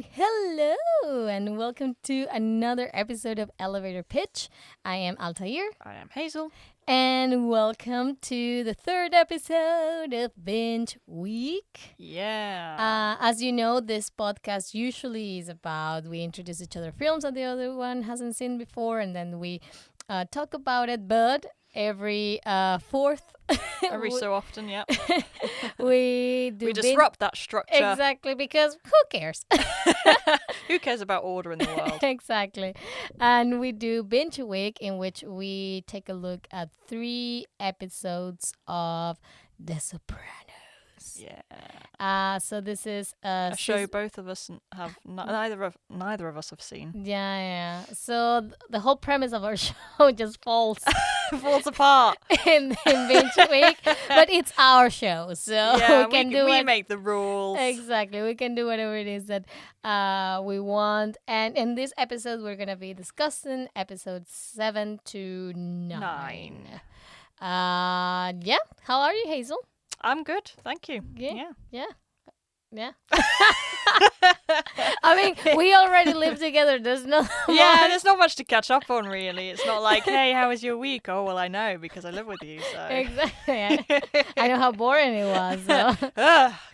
Hello, and welcome to another episode of Elevator Pitch. I am Altair. I am Hazel. And welcome to the third episode of Binge Week. Yeah. As you know, this podcast usually is about we introduce each other films that the other one hasn't seen before, and then we talk about it. But every fourth, Every so often, yeah. we do We disrupt that structure. Exactly, because who cares? Who cares about order in the world? Exactly. And we do Binge Week, in which we take a look at 3 episodes of The Sopranos. Yeah. So this is A show both of us have neither of us have seen. Yeah. So the whole premise of our show just falls apart in Binge Week, but it's our show, so yeah, we can we make the rules. Exactly, we can do whatever it is that we want. And in this episode, we're gonna be discussing episodes 7 to 9. Yeah. How are you, Hazel? I'm good, thank you. Yeah. I mean, we already live together. There's no there's not much to catch up on, really. It's not like, hey, how was your week? Oh, well, I know because I live with you. So Exactly. I know how boring it was. So.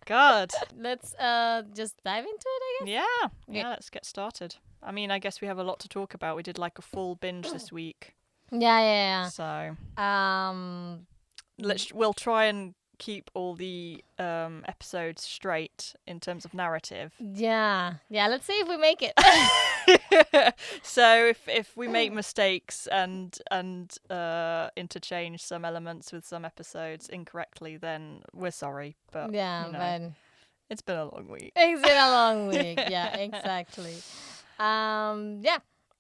God. Let's just dive into it, I guess. Yeah. Let's get started. I mean, I guess we have a lot to talk about. We did like a full binge this week. Yeah. So Um. we'll try and keep all the episodes straight in terms of narrative. Yeah. Let's see if we make it. So if we make mistakes and interchange some elements with some episodes incorrectly, then we're sorry. But but it's been a long week. it's been a long week. Yeah, exactly.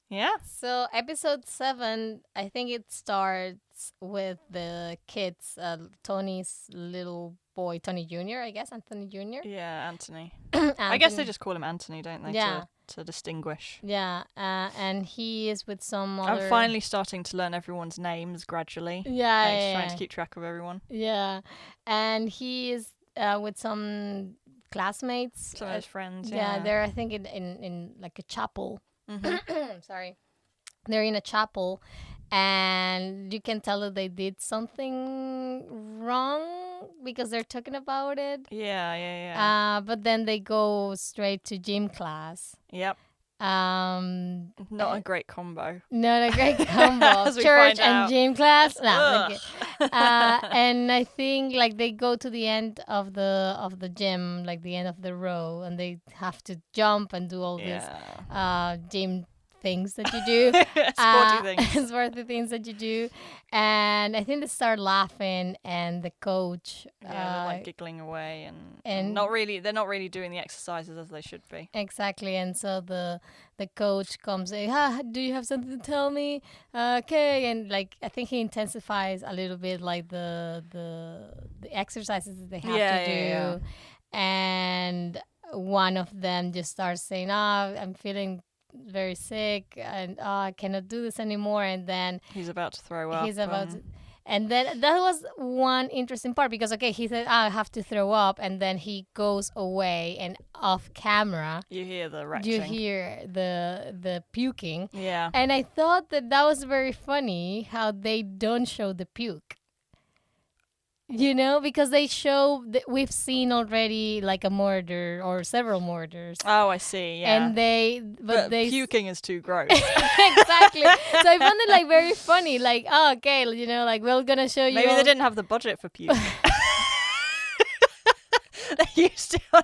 Yeah. So episode 7, I think it starts with the kids, Tony's little boy, Tony Jr., I guess, Anthony Jr. Yeah, Anthony. Anthony. I guess they just call him Anthony, don't they? Yeah. To distinguish. Yeah, and he is with some other... I'm finally starting to learn everyone's names gradually. Yeah. Trying to keep track of everyone. Yeah, and he is with some classmates. Some of his friends, Yeah, they're, I think, in like a chapel. Mm-hmm. Sorry. They're in a chapel, and you can tell that they did something wrong because they're talking about it. Yeah. But then they go straight to gym class. Yep. Not Not a great combo. Not a great combo. As we Church find and out. gym class. No. Ugh. Okay. And I think like they go to the end of the gym, like the end of the row, and they have to jump and do all these gym things that you do. Sporty things that you do. And I think they start laughing, and the coach they're like giggling away and they're not really doing the exercises as they should be. Exactly. And so the coach comes and, do you have something to tell me? Okay. And like I think he intensifies a little bit like the exercises that they have to do. Yeah. And one of them just starts saying, I'm feeling very sick and I cannot do this anymore. And then he's about to throw up. And then that was one interesting part because, okay, he said, I have to throw up. And then he goes away, and off camera, you hear the retching. you hear the puking. Yeah. And I thought that was very funny how they don't show the puke. You know, because they show that we've seen already like a murder or several murders. Oh, I see. Yeah. And but puking is too gross. Exactly. So I found it like very funny. Like, okay, like we're gonna show you. Maybe they didn't have the budget for puking. They used to on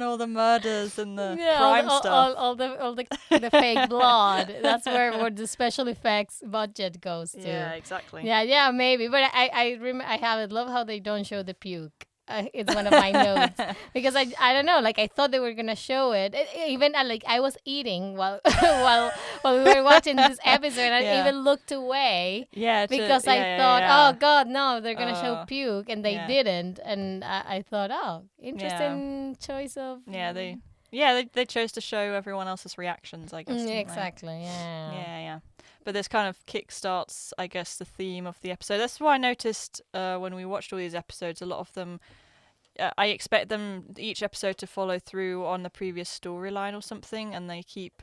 all the murders and the crime stuff. All the fake blood. That's where the special effects budget goes to. Yeah, exactly. Yeah, maybe. But I love how they don't show the puke. It's one of my notes because I don't know, like I thought they were gonna show it. Even I was eating while we were watching this episode, and I even looked away because I thought, oh God, no, they're gonna show puke, and they didn't, and I thought, oh, interesting choice of they chose to show everyone else's reactions, I guess. Exactly. Yeah. But this kind of kickstarts, I guess, the theme of the episode. That's why I noticed when we watched all these episodes, a lot of them I expect them each episode to follow through on the previous storyline or something, and they keep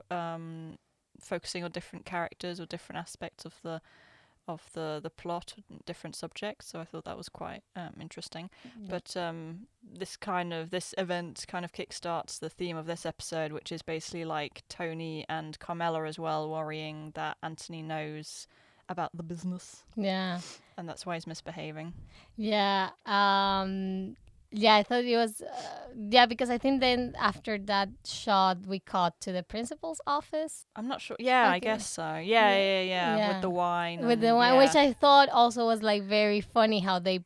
focusing on different characters or different aspects of the plot, different subjects. So I thought that was quite interesting. But this event kind of kickstarts the theme of this episode, which is basically like Tony and Carmela as well worrying that Anthony knows about the business. Yeah. And that's why he's misbehaving. Yeah. Yeah, I thought it was, because I think then after that shot, we cut to the principal's office. I'm not sure. Yeah, I guess so. Yeah. With the wine. Which I thought also was like very funny how they,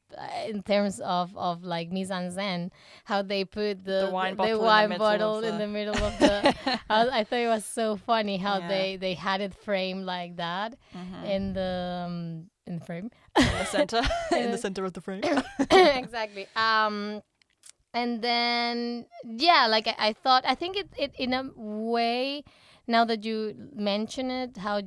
in terms of like mise en scène, how they put the wine bottle in the middle of the. I thought it was so funny how they had it framed like that in the. In the frame. In the center. In the center of the frame. Exactly. And then, like I think it in a way, now that you mention it, how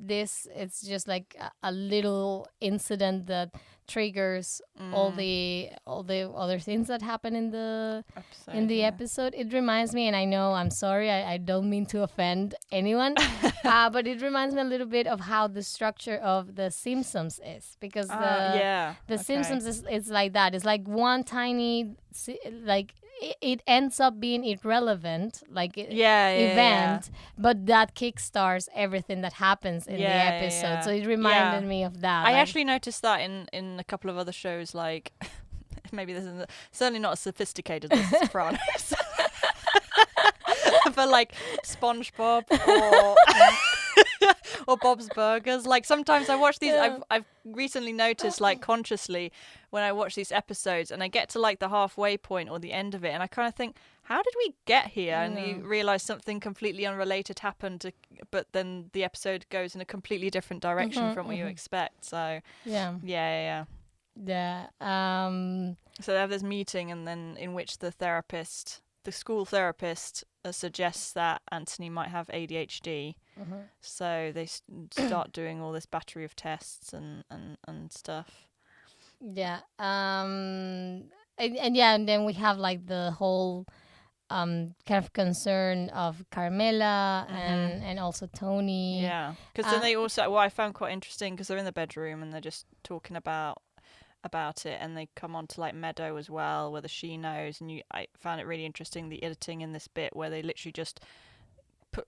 it's just like a little incident that triggers all the other things that happen in the episode. It reminds me, and I know I'm sorry, I don't mean to offend anyone, but it reminds me a little bit of how the structure of The Simpsons is, because the Simpsons is like that. It's like one tiny it ends up being irrelevant, event, but that kickstarts everything that happens in the episode. So it reminded me of that. I actually noticed that in a couple of other shows, like maybe this is certainly not as sophisticated as The Sopranos, but like SpongeBob or Bob's Burgers. Like sometimes I watch these. I've recently noticed, like consciously, when I watch these episodes and I get to like the halfway point or the end of it, and I kind of think, how did we get here? And you realize something completely unrelated happened, but then the episode goes in a completely different direction from what you expect. So yeah. So they have this meeting, and then in which the school therapist suggests that Anthony might have ADHD. So they start doing all this battery of tests and stuff. Yeah. And then we have like the whole kind of concern of Carmela and also Tony. Yeah, because then they also, what I found quite interesting, because they're in the bedroom and they're just talking about it, and they come on to like Meadow as well, whether she knows, and I found it really interesting, the editing in this bit where they literally just put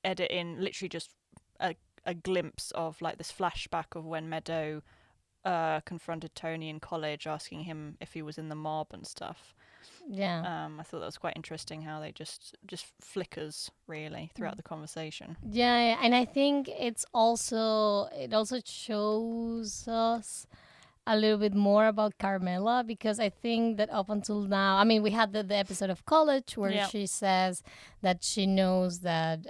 edit in literally just a glimpse of like this flashback of when Meadow confronted Tony in college, asking him if he was in the mob and stuff. I thought that was quite interesting how they just flickers really throughout the conversation. And I think it also shows us a little bit more about Carmela, because I think that up until now, I mean, we had the episode of college where she says that she knows that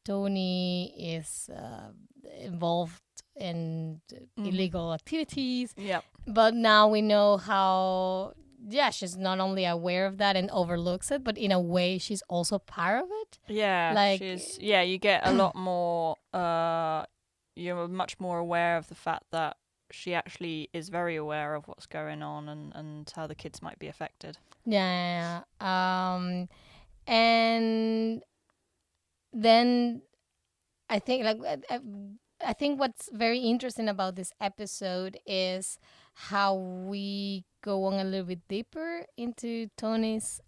Tony is involved in illegal activities. But now we know how, she's not only aware of that and overlooks it, but in a way she's also part of it. You get a lot more, you're much more aware of the fact that she actually is very aware of what's going on and how the kids might be affected. And then I think what's very interesting about this episode is how we go on a little bit deeper into Tony's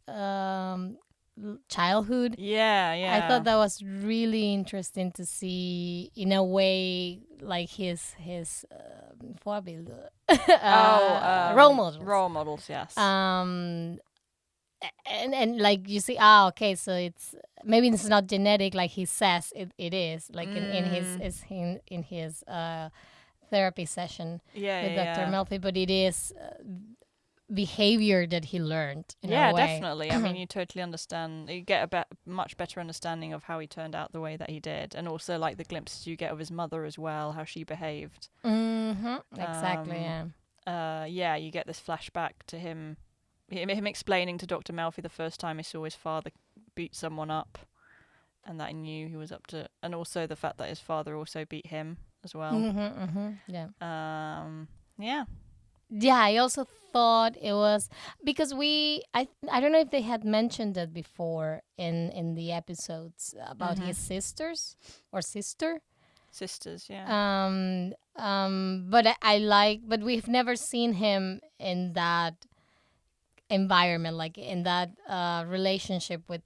childhood. I thought that was really interesting to see, in a way, like his role models. Yes. And like you see, okay, so it's maybe it's not genetic like he says it is, like in his therapy session with Dr. Melfi, but it is behavior that he learned in a way. Definitely. I mean, you totally understand, you get a much better understanding of how he turned out the way that he did, and also like the glimpses you get of his mother as well, how she behaved. Exactly. You get this flashback to him explaining to Dr. Melfi the first time he saw his father beat someone up, and that he knew he was up to, and also the fact that his father also beat him as well. Yeah, I also thought it was because I don't know if they had mentioned it before in the episodes about Mm-hmm. his sisters or sister. Sisters, yeah. But I like, but we've never seen him in that environment, like in that relationship with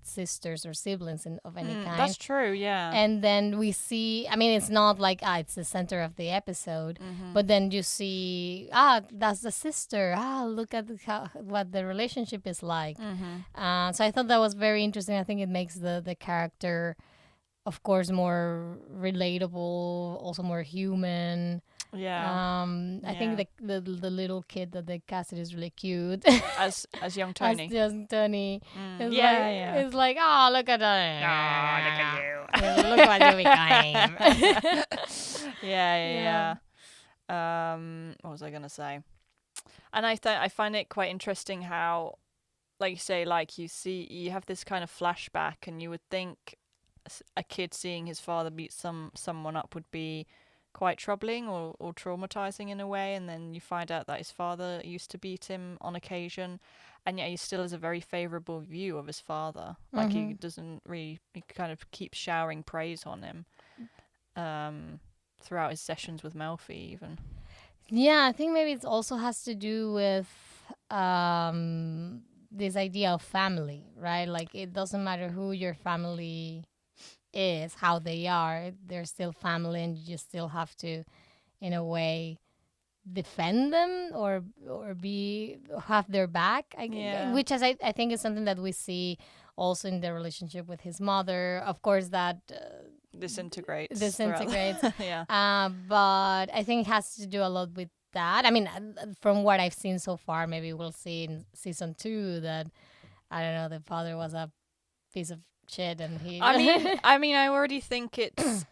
sisters or siblings of any kind. That's true, yeah. And then we see, I mean, it's not like it's the center of the episode, Mm-hmm. but then you see, that's the sister. Look at what the relationship is like. Mm-hmm. So I thought that was very interesting. I think it makes the character, of course, more relatable, also more human. Yeah. I think the little kid that they casted is really cute. As young As Tony. just Tony. It's Yeah, like, yeah. it's like, oh, look at that. Look what you became. Yeah. What was I gonna say? And I find it quite interesting how, like you say, like you have this kind of flashback, and you would think a kid seeing his father beat someone up would be quite troubling or traumatizing in a way, and then you find out that his father used to beat him on occasion, and yet he still has a very favorable view of his father. Like he doesn't really, he kind of keeps showering praise on him throughout his sessions with Melfi even. Yeah, I think maybe it also has to do with this idea of family, right? Like it doesn't matter who your family is, how they are, they're still family, and you still have to, in a way, defend them or be have their back. Yeah. Which I think is something that we see also in the relationship with his mother. Of course, that Disintegrates. disintegrates. Yeah. But I think it has to do a lot with that. I mean, from what I've seen so far, maybe we'll see in season 2 that I don't know, the father was a piece of shit, and he. I mean, I already think it's.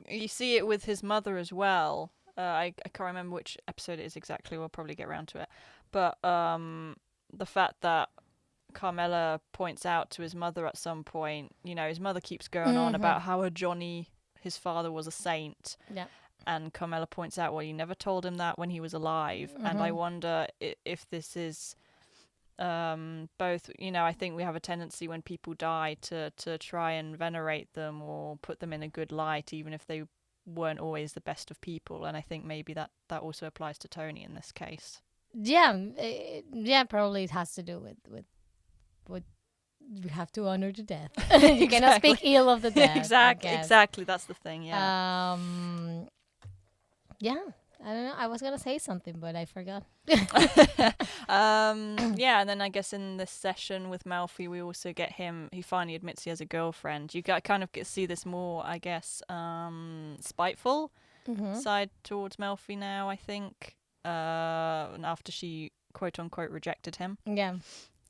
You see it with his mother as well. I can't remember which episode it is exactly. We'll probably get around to it. But the fact that Carmela points out to his mother at some point, his mother keeps going on about how Johnny, his father, was a saint. Yeah. And Carmela points out, well, you never told him that when he was alive. And I wonder if this is both, I think we have a tendency when people die to try and venerate them or put them in a good light, even if they weren't always the best of people. And I think maybe that also applies to Tony in this case. Yeah, probably it has to do with we have to honor the death. You cannot speak ill of the dead. Exactly. That's the thing. Yeah. Yeah. I don't know. I was gonna say something, but I forgot. Yeah, and then I guess in this session with Malfi, we also get him. He finally admits he has a girlfriend. You kind of see this more, I guess, spiteful side towards Malfi now. I think, and after she quote unquote rejected him. Yeah.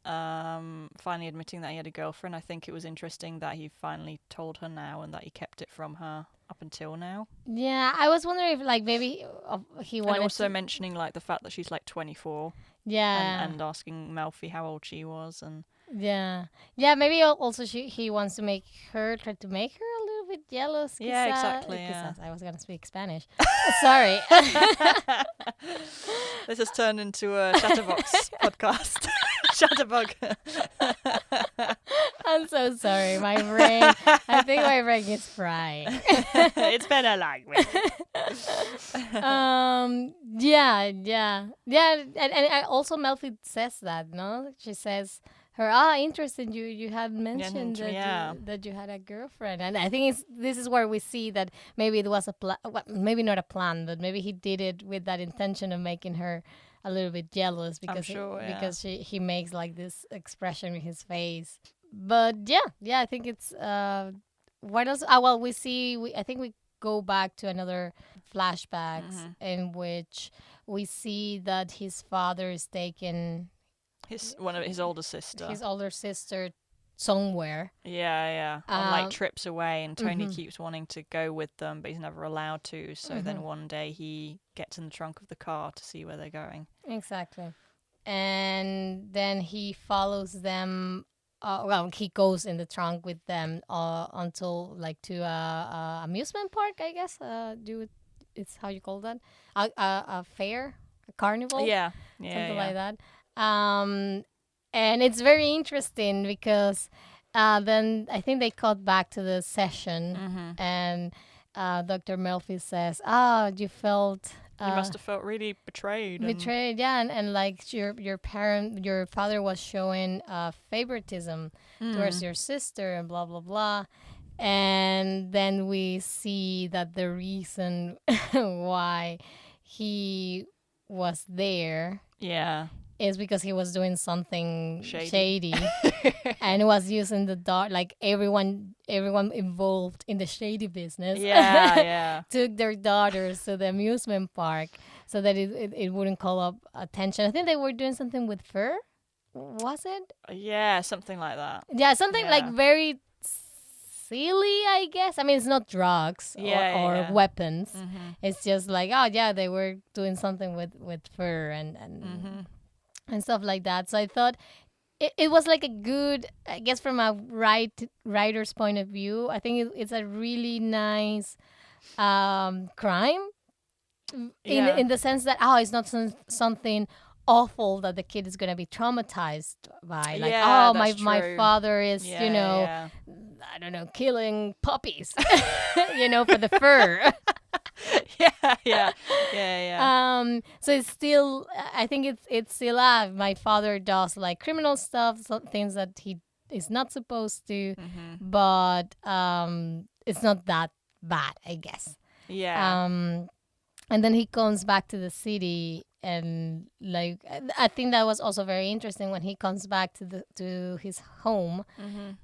Finally admitting that he had a girlfriend. I think it was interesting that he finally told her now and that he kept it from her up until now. Yeah, I was wondering if like maybe he wanted and also mentioning like the fact that she's like 24. Yeah. And asking Melfi how old she was and yeah, maybe also he wants to try to make her a little bit jealous. Yeah, exactly. Yeah. I was gonna speak Spanish. Sorry. This has turned into a Chatterbox podcast. Chatterbug. I'm so sorry. My brain. I think my brain is fried. It's been a long week. Yeah. And I also Melfi says that, no? She says her interesting. You had mentioned that you had a girlfriend, and I think this is where we see that maybe it was a plan. Well, maybe not a plan, but maybe he did it with that intention of making her a little bit jealous because he makes like this expression with his face. But yeah, I think it's what else? Well, I think we go back to another flashbacks in which we see that his father is taken his older sister somewhere. Yeah. On like trips away, and Tony keeps wanting to go with them, but he's never allowed to. So then one day he gets in the trunk of the car to see where they're going. Exactly. And then he follows them. He goes in the trunk with them until like to amusement park, I guess. It's how you call that? A fair, a carnival. Yeah. Something like that. And it's very interesting because then I think they cut back to the session, and Dr. Melfi says, "Oh, you felt." You must have felt really betrayed. Betrayed, yeah, and like your father was showing favoritism towards your sister, and blah blah blah. And then we see that the reason why he was there Yeah. is because he was doing something Shady. and was using the dog, like everyone involved in the shady business Yeah. took their daughters to the amusement park so that it wouldn't call up attention. I think they were doing something with fur, was it? Yeah, something like that. Yeah, something like very silly, I guess. I mean, it's not drugs or weapons. It's just like, oh yeah, they were doing something with fur and stuff like that. So I thought it was like a good, I guess, from a writer's point of view, I think it's a really nice crime in the sense that, it's not something awful that the kid is going to be traumatized by. Like, my father is, I don't know, killing puppies, for the fur. Yeah. So it's still, I think it's still my father does like criminal stuff, things that he is not supposed to, but it's not that bad, I guess. Yeah. And then he comes back to the city, and like I think that was also very interesting when he comes back to his home,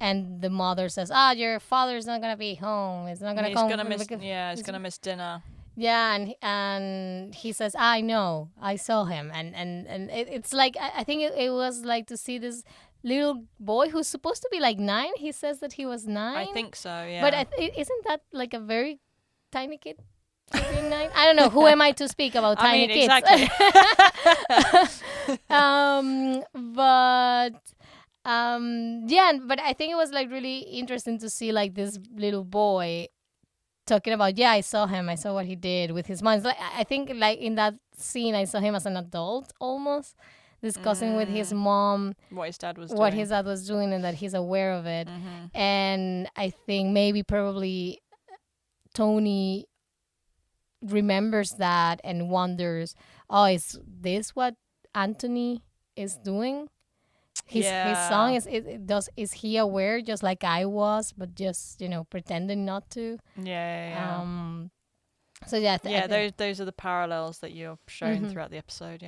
and the mother says, your father's not gonna be home. He's not gonna come. He's gonna miss dinner. Yeah, and he says, I know, I saw him, and it's like I think it was like to see this little boy who's supposed to be like 9. He says that he was 9. I think so, yeah. But isn't that like a very tiny kid? Being 9? I don't know. Who am I to speak about tiny kids? Exactly. But I think it was like really interesting to see like this little boy talking about, I saw him. I saw what he did with his mind. Like, I think like in that scene, I saw him as an adult almost discussing with his mom what his dad was doing and that he's aware of it. And I think maybe probably Tony remembers that and wonders, is this what Anthony is doing? His song is he aware, just like I was, but just pretending not to. Those are the parallels that you're showing throughout the episode.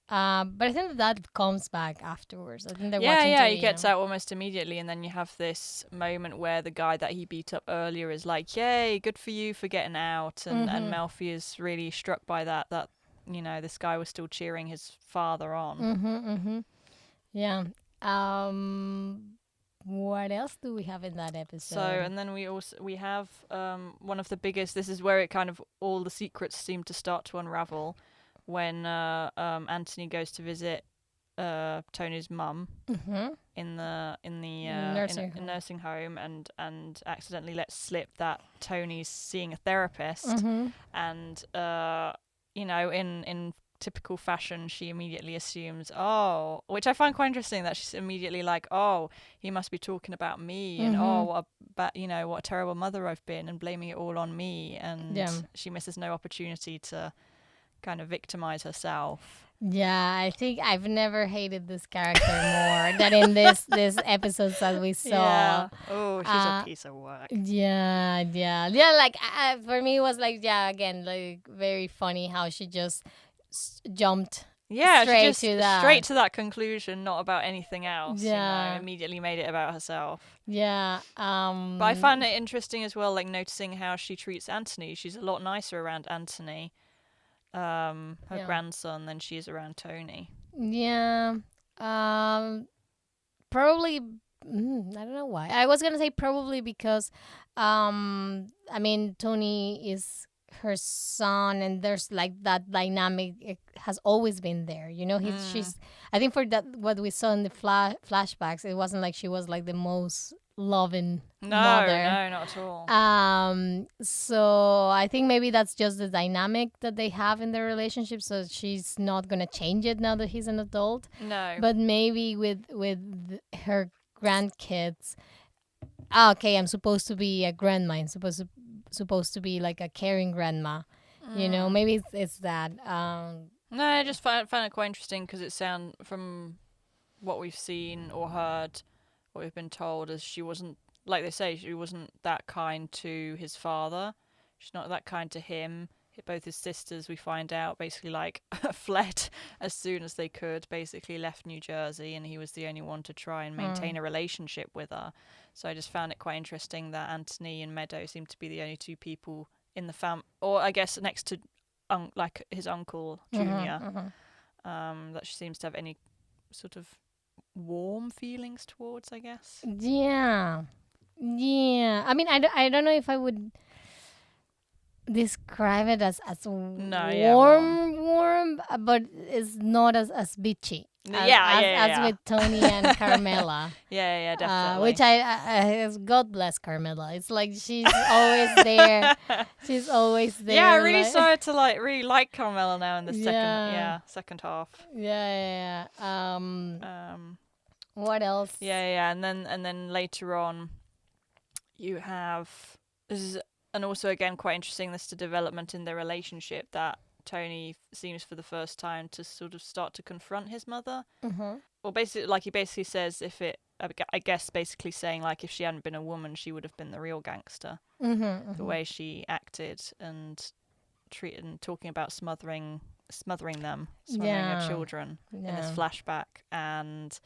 But I think that comes back afterwards. I think they're watching TV, he gets out almost immediately, and then you have this moment where the guy that he beat up earlier is like, yay, good for you for getting out, and Melfi is really struck by that this guy was still cheering his father on. What else do we have in that episode? So, and then we have one of the biggest, this is where it kind of all the secrets seem to start to unravel, when Anthony goes to visit Tony's mum in the nursing home and accidentally lets slip that Tony's seeing a therapist, and in typical fashion she immediately assumes, which I find quite interesting, that she's immediately like, he must be talking about me, and what a terrible mother I've been, and blaming it all on me, and she misses no opportunity to kind of victimize herself. I think I've never hated this character more than in this episodes that we saw. She's a piece of work. Like for me it was like, again, like very funny how she just jumped straight to that conclusion, not about anything else. Immediately made it about herself. But I find it interesting as well, like noticing how she treats Anthony. She's a lot nicer around Anthony, her grandson, than she is around Tony. Probably I don't know why. I was gonna say probably because I mean, Tony is her son, and there's like that dynamic. It has always been there, she's, I think, for that what we saw in the flashbacks, it wasn't like she was like the most loving No, mother. no, not at all. So I think maybe that's just the dynamic that they have in their relationship. So she's not gonna change it now that he's an adult. No. But maybe with her grandkids. Okay, I'm supposed to be a grandma. I'm supposed to be like a caring grandma. You know, maybe it's that. No, I just found it quite interesting because it sound from what we've seen or heard, what we've been told, is she wasn't, like they say, she wasn't that kind to his father. She's not that kind to him. Both his sisters, we find out, basically like fled as soon as they could, basically left New Jersey, and he was the only one to try and maintain a relationship with her. So I just found it quite interesting that Anthony and Meadow seem to be the only two people in the or I guess next to like his uncle Junior, that she seems to have any sort of warm feelings towards, I guess. Yeah. I mean, I don't know if I would describe it as warm, but it's not as bitchy. As with Tony and Carmela. Yeah, definitely. Which God bless Carmela. It's like she's always there. She's always there. Yeah, I really started to really like Carmela now in the second half. Yeah. What else? Yeah, and then later on, you have and also again quite interesting. This the development in their relationship that Tony seems for the first time to sort of start to confront his mother. Well, basically, like he basically says, I guess basically saying like if she hadn't been a woman, she would have been the real gangster. The way she acted and treated and talking about smothering her children in this flashback, and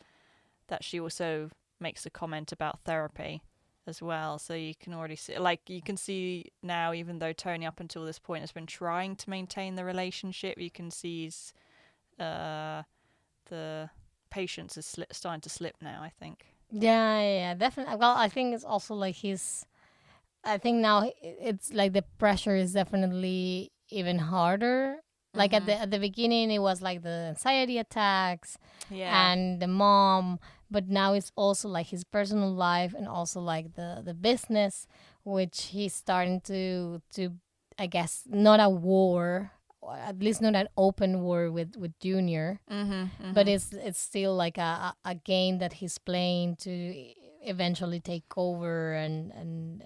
that she also makes a comment about therapy as well. So you can already see, now, even though Tony up until this point has been trying to maintain the relationship, you can see the patience is starting to slip now, I think. Yeah, definitely. Well, I think it's also like I think now it's like the pressure is definitely even harder. Like at the beginning, it was like the anxiety attacks and the mom, but now it's also like his personal life and also like the business, which he's starting to I guess not a war, or at least not an open war with Junior, but it's still like a game that he's playing to eventually take over and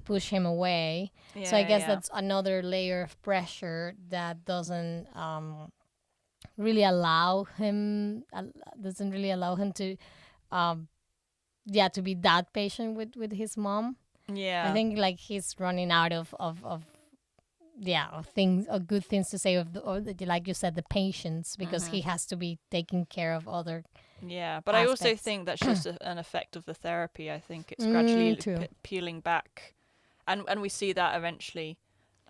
push him away. So I guess that's another layer of pressure that doesn't really allow him to to be that patient with his mom. I think like he's running out of things, or good things to say, like you said, the patience, because he has to be taking care of other but aspects. I also think that's just an effect of the therapy. I think it's gradually peeling back, and we see that eventually.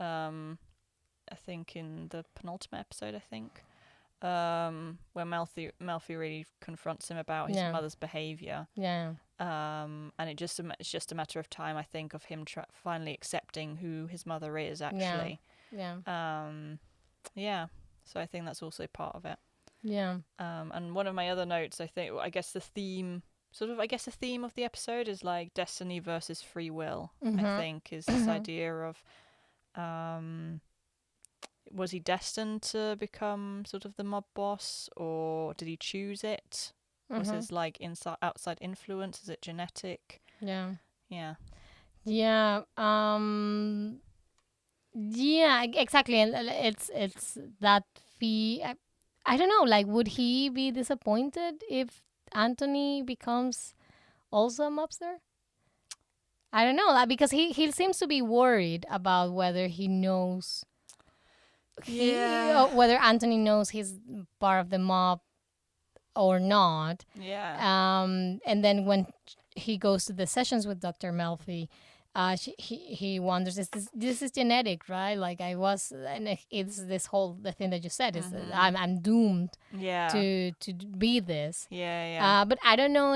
I think in the penultimate episode, where Melfi really confronts him about his mother's behaviour. And it's just a matter of time, I think, of him finally accepting who his mother is actually. So I think that's also part of it. And one of my other notes, I guess the theme of the episode is like destiny versus free will. I think is this idea of was he destined to become sort of the mob boss, or did he choose it? Was his like outside influence? Is it genetic? Exactly. And it's that fee. I don't know. Like, would he be disappointed if Anthony becomes also a mobster? I don't know. Like, because he seems to be worried about whether he knows. Whether Anthony knows he's part of the mob or not. And then when he goes to the sessions with Dr. Melfi, he wonders, this is genetic, right? Like I was, and it's the thing that you said is I'm doomed to be this. But I don't know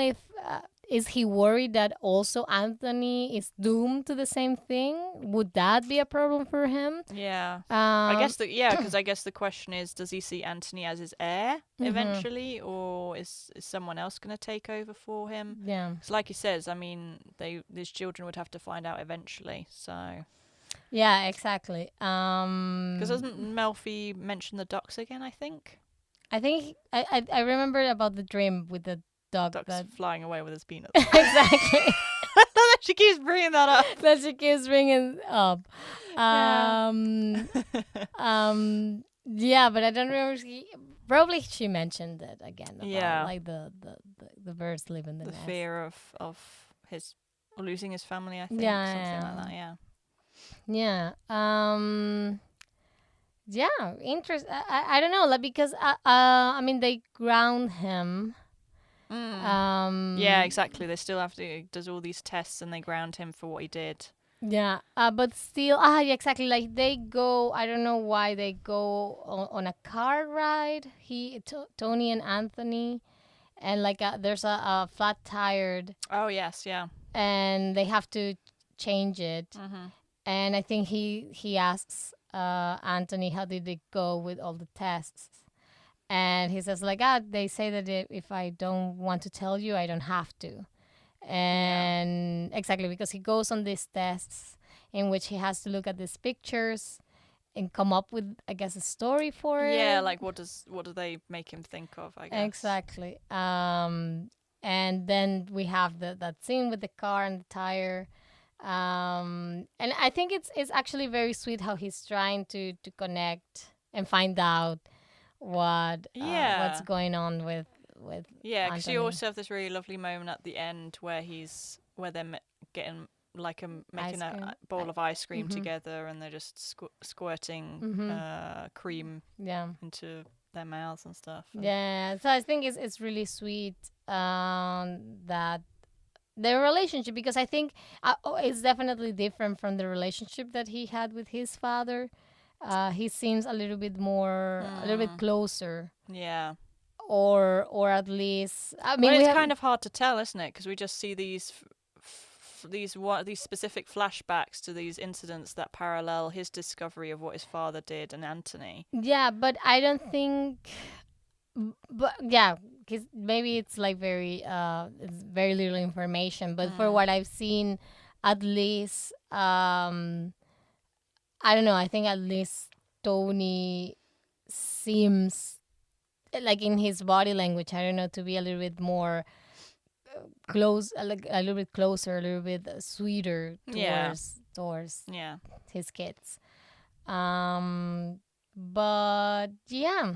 is he worried that also Anthony is doomed to the same thing? Would that be a problem for him? Yeah. Um, Because I guess the question is, does he see Anthony as his heir eventually, or is someone else going to take over for him? yeah. Because, like he says, I mean, these children would have to find out eventually. So, Yeah, exactly. because doesn't Melfi mention the ducks again? I think I think I remember about the dream with the dog ducks that flying away with his peanuts. exactly She keeps bringing that up. that she keeps bringing up. Yeah. Yeah, but I don't remember. Probably she mentioned it again about Yeah. like the birds live in the nest. Fear of his losing his family. I think something like that. Yeah. Yeah. Yeah. Interest. I don't know. Like because I mean they ground him. Yeah, exactly. They still have to does all these tests and they ground him for what he did. Yeah, but still, yeah, exactly. Like they go, I don't know why they go on a car ride. Tony and Anthony, and like there's a flat tired, Oh yes, yeah. and they have to change it. And I think he asks Anthony how did it go with all the tests, and he says like they say that if I don't want to tell you, I don't have to. And exactly because he goes on these tests in which he has to look at these pictures and come up with I guess a story for it. Yeah, like what do they make him think of, I guess. Exactly. And then we have that scene with the car and the tire. And I think it's actually very sweet how he's trying to connect and find out what's going on with Yeah, because you Anthony. also have this really lovely moment at the end where they're getting like making a bowl of ice cream together, and they're just squirting cream into their mouths and stuff. Yeah, so I think it's really sweet that their relationship, because I think it's definitely different from the relationship that he had with his father. He seems a little bit more, a little bit closer. Yeah. Or at least I mean, well, it's kind of hard to tell, isn't it? Because we just see these specific flashbacks to these incidents that parallel his discovery of what his father did and Anthony. Yeah, but I don't think. But yeah, cause maybe it's like it's very little information. But for what I've seen, at least I don't know. I think at least Tony seems like in his body language, I don't know, to be a little bit more close, like a little bit closer, a little bit sweeter towards his kids. But yeah,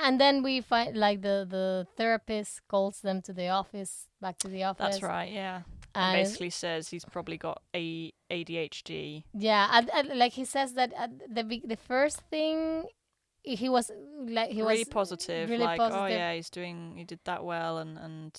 and then we find like the therapist calls them to the office, back to the office. That's right, yeah. And basically says he's probably got ADHD. Yeah, like he says that the first thing. He was really positive, really like positive. Oh yeah, he did that well and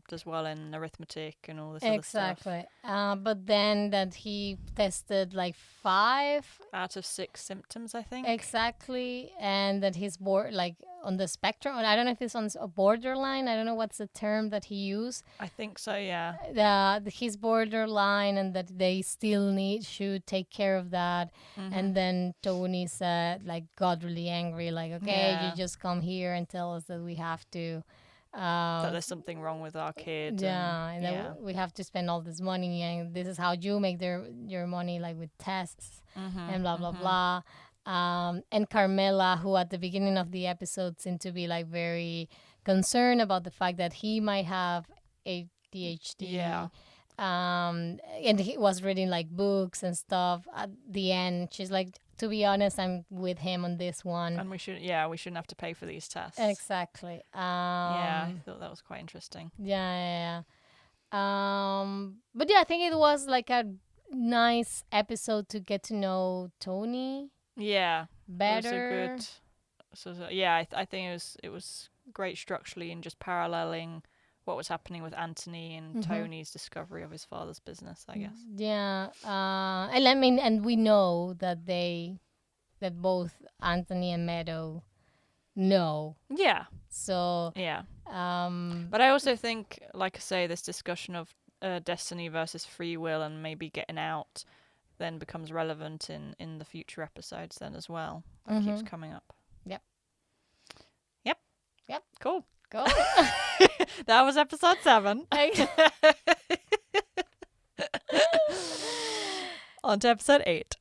does well in arithmetic and all this other stuff. Exactly. But then that he tested like 5 out of 6 symptoms, I think. Exactly, and that he's like on the spectrum. I don't know if it's on a borderline. I don't know what's the term that he used. I think so, yeah. His borderline, and that they still should take care of that. And then Tony said, like, got really angry, like, okay, you just come here and tell us that we have to. That there's something wrong with our kid. That we have to spend all this money, and this is how you make your money, like with tests and blah blah blah. And Carmela, who at the beginning of the episode seemed to be like very concerned about the fact that he might have ADHD. Yeah. And he was reading like books and stuff. At the end, she's like, to be honest, I'm with him on this one. And we shouldn't have to pay for these tests. Exactly. I thought that was quite interesting. Yeah. But yeah, I think it was like a nice episode to get to know Tony. Yeah. Better. It was a good. I think it was great structurally in just paralleling what was happening with Anthony and Tony's discovery of his father's business, I guess. Yeah. And I mean, and we know that both Anthony and Meadow know. Yeah. So yeah. But I also think, like I say, this discussion of destiny versus free will and maybe getting out then becomes relevant in the future episodes then as well. That keeps coming up. Yep. Yep. Cool. Cool. That was episode 7. On to episode 8.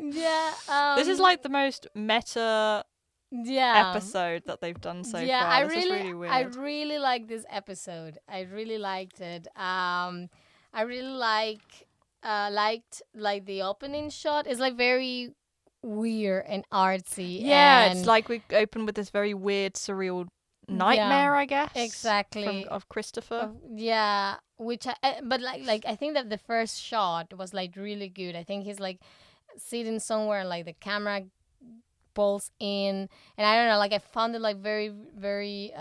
Yeah. This is like the most meta yeah episode that they've done so yeah far. This is really weird. I really like this episode. I really liked it. I really liked like the opening shot. It's like very weird and artsy. Yeah, and it's like we open with this very weird, surreal nightmare, I guess. Exactly. Of Christopher. Yeah, which but like I think that the first shot was like really good. I think he's like sitting somewhere and like the camera pulls in, and I don't know, like I found it like very very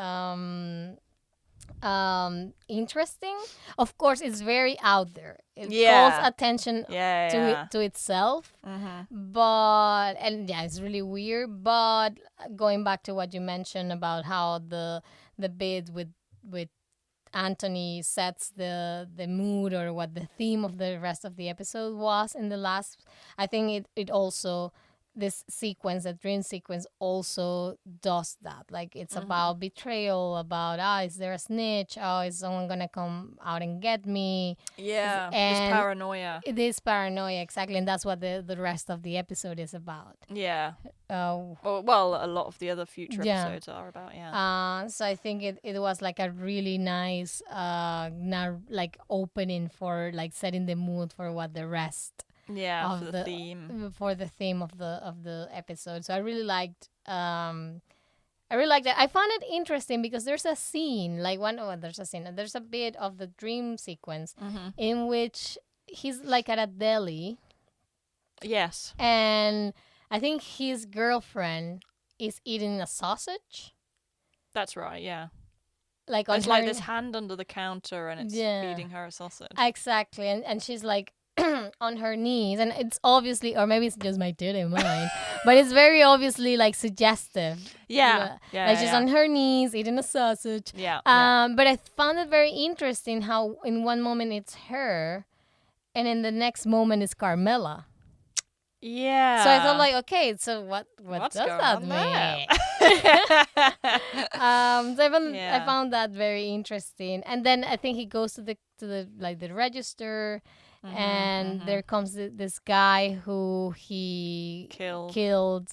interesting. Of course, it's very out there. It calls attention to itself. But it's really weird. But going back to what you mentioned about how the bit with Anthony sets the mood, or what the theme of the rest of the episode was in the last, I think it also, this sequence, the dream sequence, also does that. Like it's about betrayal, about is there a snitch? Is someone gonna come out and get me? Yeah, and this paranoia. It is paranoia, exactly, and that's what the rest of the episode is about. Yeah. Well, a lot of the other future episodes are about. Yeah. So I think it was like a really nice like opening for like setting the mood for what the rest. Yeah, for the theme. For the theme of the episode. So I really liked that. I found it interesting because there's a scene, there's a bit of the dream sequence in which he's like at a deli. Yes. And I think his girlfriend is eating a sausage. That's right, yeah. Like it's like this hand under the counter and it's feeding her a sausage. Exactly. And she's like on her knees, and it's obviously, or maybe it's just my dirty mind, but it's very obviously like suggestive. Yeah. Like she's on her knees eating a sausage. Yeah. But I found it very interesting how in one moment it's her, and in the next moment it's Carmela. Yeah. So I thought like, okay, so what does that mean? So I found that very interesting. And then I think he goes to the like the register. And there comes this guy who he killed,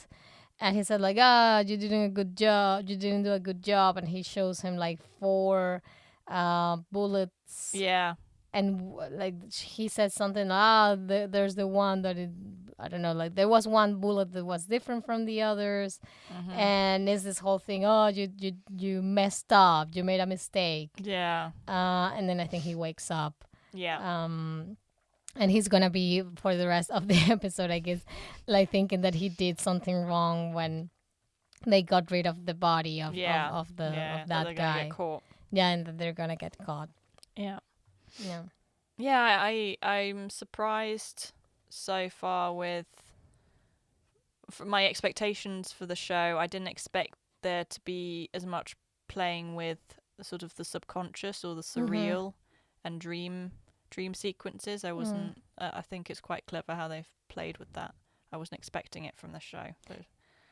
and he said like, you're doing a good job. You didn't do a good job, and he shows him like 4 bullets. Yeah. And like he said something. There's the one that I don't know. Like there was one bullet that was different from the others, and it's this whole thing. You messed up. You made a mistake. Yeah. And then I think he wakes up. Yeah. And he's gonna be for the rest of the episode, I guess, like thinking that he did something wrong when they got rid of the body of that guy. Get caught. Yeah, and that they're gonna get caught. Yeah. Yeah. Yeah, I'm surprised so far with my expectations for the show. I didn't expect there to be as much playing with sort of the subconscious or the surreal and dream sequences. I wasn't. I think it's quite clever how they've played with that. I wasn't expecting it from the show. But.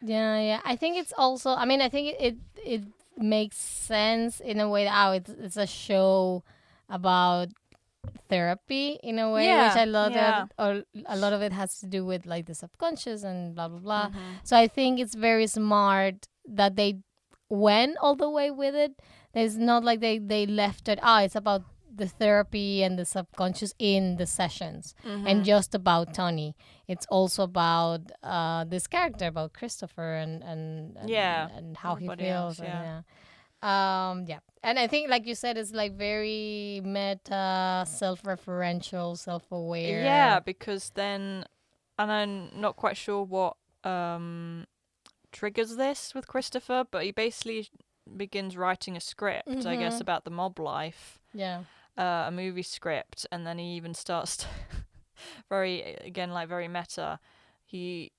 Yeah. I think it's also. I mean, I think it makes sense in a way that it's a show about therapy in a way, which I love that. Or a lot of it has to do with like the subconscious and blah blah blah. So I think it's very smart that they went all the way with it. It's not like they left it. It's about the therapy and the subconscious in the sessions and just about Tony. It's also about this character, about Christopher and how he feels. And I think, like you said, it's like very meta, self-referential, self-aware. Yeah, because then, and I'm not quite sure what triggers this with Christopher, but he basically begins writing a script, I guess, about the mob life. Yeah. A movie script, and then he even starts to very meta. He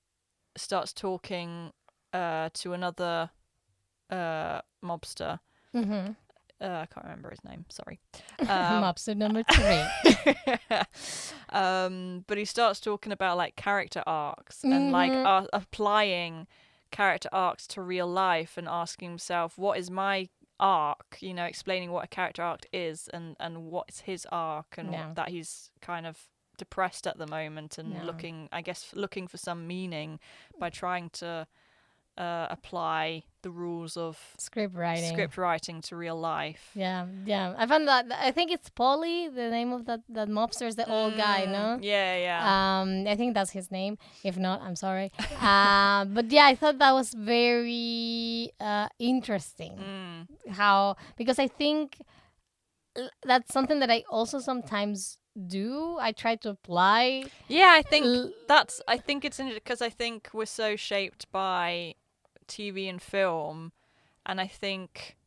starts talking to another mobster. Mm-hmm. I can't remember his name. Sorry. Mobster number 3. But he starts talking about like character arcs and like Mm-hmm. applying character arcs to real life and asking himself, what is my arc? You know, explaining what a character arc is and what's his arc and Yeah. that he's kind of depressed at the moment and Yeah. looking for some meaning by trying to apply the rules of Script writing. script writing to real life. Yeah, yeah. I found that. I think it's Polly, the name of that mobster, is the old guy, no? Yeah. I think that's his name. If not, I'm sorry. But yeah, I thought that was very interesting. How, because I think that's something that I also sometimes do. I try to apply. Yeah, I think it's interesting because I think we're so shaped by TV and film, and I think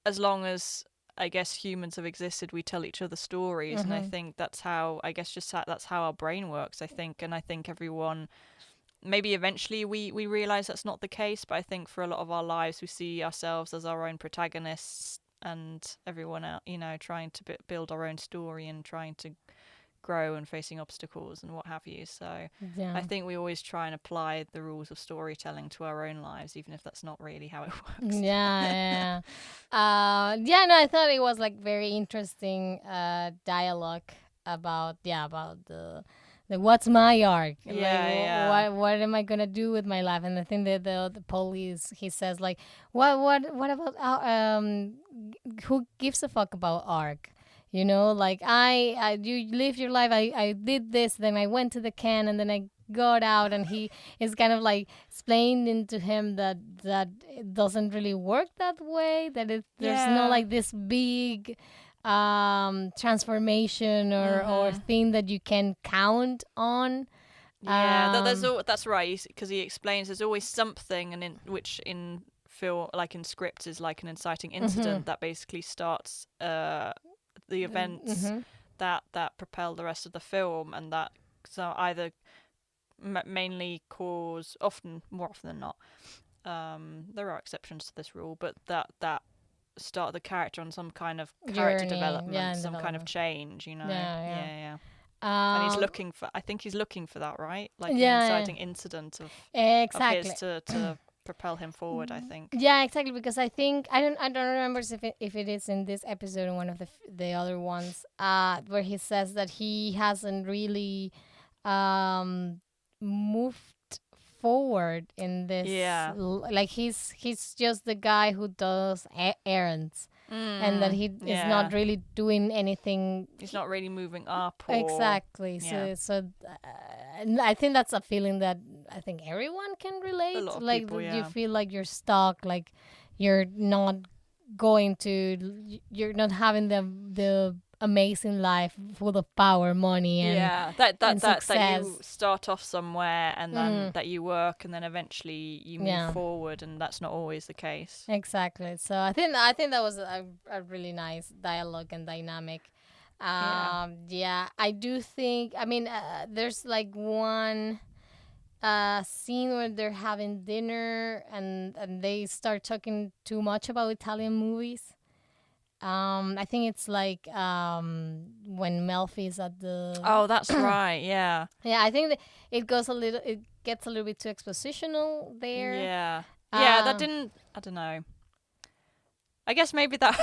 as long as I guess humans have existed, we tell each other stories, and I think that's how that's how our brain works. I think everyone, maybe eventually we realize that's not the case, but I think for a lot of our lives we see ourselves as our own protagonists, and everyone else, you know, trying to build our own story and trying to grow and facing obstacles and what have you. So Yeah. I think we always try and apply the rules of storytelling to our own lives, even if that's not really how it works. Yeah. Yeah, no, I thought it was like very interesting dialogue about the what's my arc? What am I gonna do with my life? And I think that the police, he says like, what about who gives a fuck about arc? You know, like you live your life. I did this, then I went to the can, and then I got out, and he is kind of like explaining to him that it doesn't really work that way. That there's no like this big transformation or thing that you can count on. Yeah, that's right. Because he explains there's always something, and which in film, like in script, is like an inciting incident that basically starts the events that propel the rest of the film, and that so either mainly cause, more often than not, there are exceptions to this rule, but that start the character on some kind of character development, some kind of change, you know. Yeah. And he's looking for, I think he's looking for that, right? Like an inciting incident of his to propel him forward, I think. Yeah, exactly, because I think I don't remember if it is in this episode or one of the other ones where he says that he hasn't really moved forward in this. Yeah. Like he's just the guy who does errands. And that he is not really doing anything. He's not really moving up. Exactly. So I think that's a feeling that I think everyone can relate. A lot of like people, you feel like you're stuck, like you're not you're not having the amazing life full of power, money, and success. That you start off somewhere and then that you work and then eventually you move forward, and that's not always the case. Exactly. So I think that was a really nice dialogue and dynamic. I do think. I mean, there's like one scene where they're having dinner and they start talking too much about Italian movies. I think it's like when Melfi's at the. Oh, that's right. Yeah. Yeah, I think that it gets a little bit too expositional there. Yeah. Yeah, that didn't. I don't know. I guess maybe that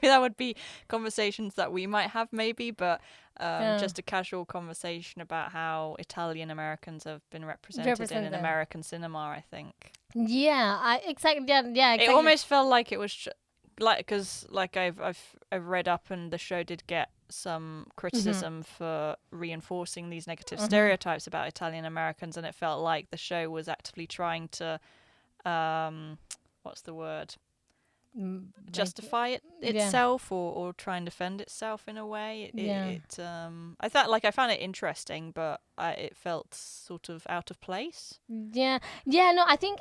would be conversations that we might have, maybe, but just a casual conversation about how Italian Americans have been represented in an American cinema, I think. Yeah, exactly. Yeah, exactly. It almost felt like it was. Because I've read up, and the show did get some criticism for reinforcing these negative stereotypes about Italian Americans, and it felt like the show was actively trying to, what's the word? Justify itself or try and defend itself in a way. I found it interesting, but it felt sort of out of place. Yeah. No, I think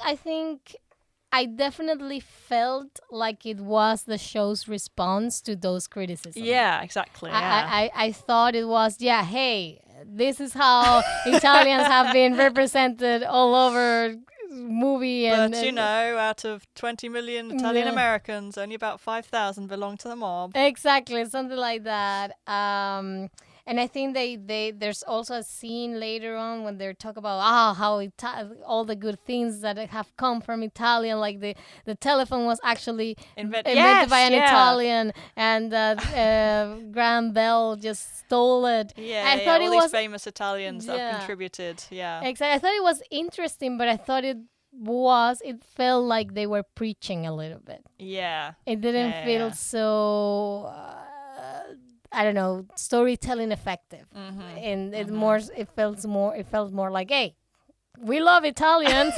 I definitely felt like it was the show's response to those criticisms. Yeah, exactly. Yeah. I thought it was, hey, this is how Italians have been represented all over movie. But out of 20 million Italian Americans, only about 5,000 belong to the mob. Exactly, something like that. And I think there's also a scene later on when they talk about how all the good things that have come from Italian, like the telephone was actually invented by an Italian, and Graham Bell just stole it. Yeah, I thought all these famous Italians that have contributed. Yeah, exactly. I thought it was interesting, but I thought it felt like they were preaching a little bit. Yeah, it didn't feel so. I don't know, storytelling effective, and it felt more like, hey, we love Italians.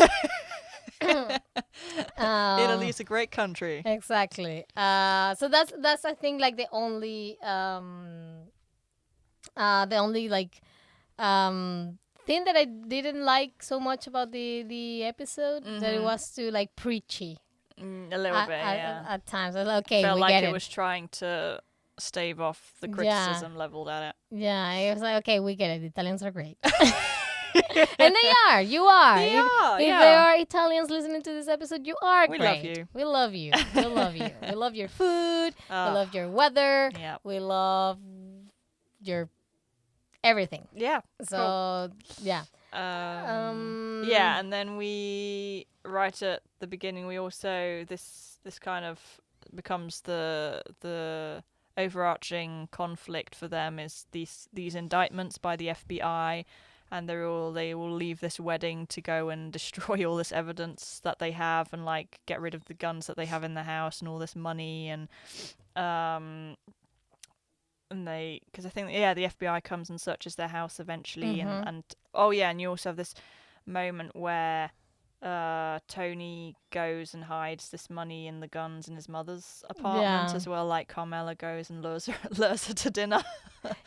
Italy's a great country. Exactly. So that's I think like the only like thing that I didn't like so much about the episode, that it was too like preachy. A little bit, at times. Okay, felt we like get it was trying to stave off the criticism leveled at it. Yeah, it was like, okay, we get it. Italians are great. And they are. You are. If there are Italians listening to this episode, you are great. We love you. We love you. We love you. We love your food. We love your weather. Yeah. We love your everything. Yeah. So, yeah. Yeah, and then we, right at the beginning, we also, this kind of becomes the overarching conflict for them is these indictments by the FBI, and they will leave this wedding to go and destroy all this evidence that they have, and like get rid of the guns that they have in the house and all this money, and they, because I think the FBI comes and searches their house eventually, and you also have this moment where Tony goes and hides this money and the guns in his mother's apartment as well, like Carmela goes and lures her to dinner.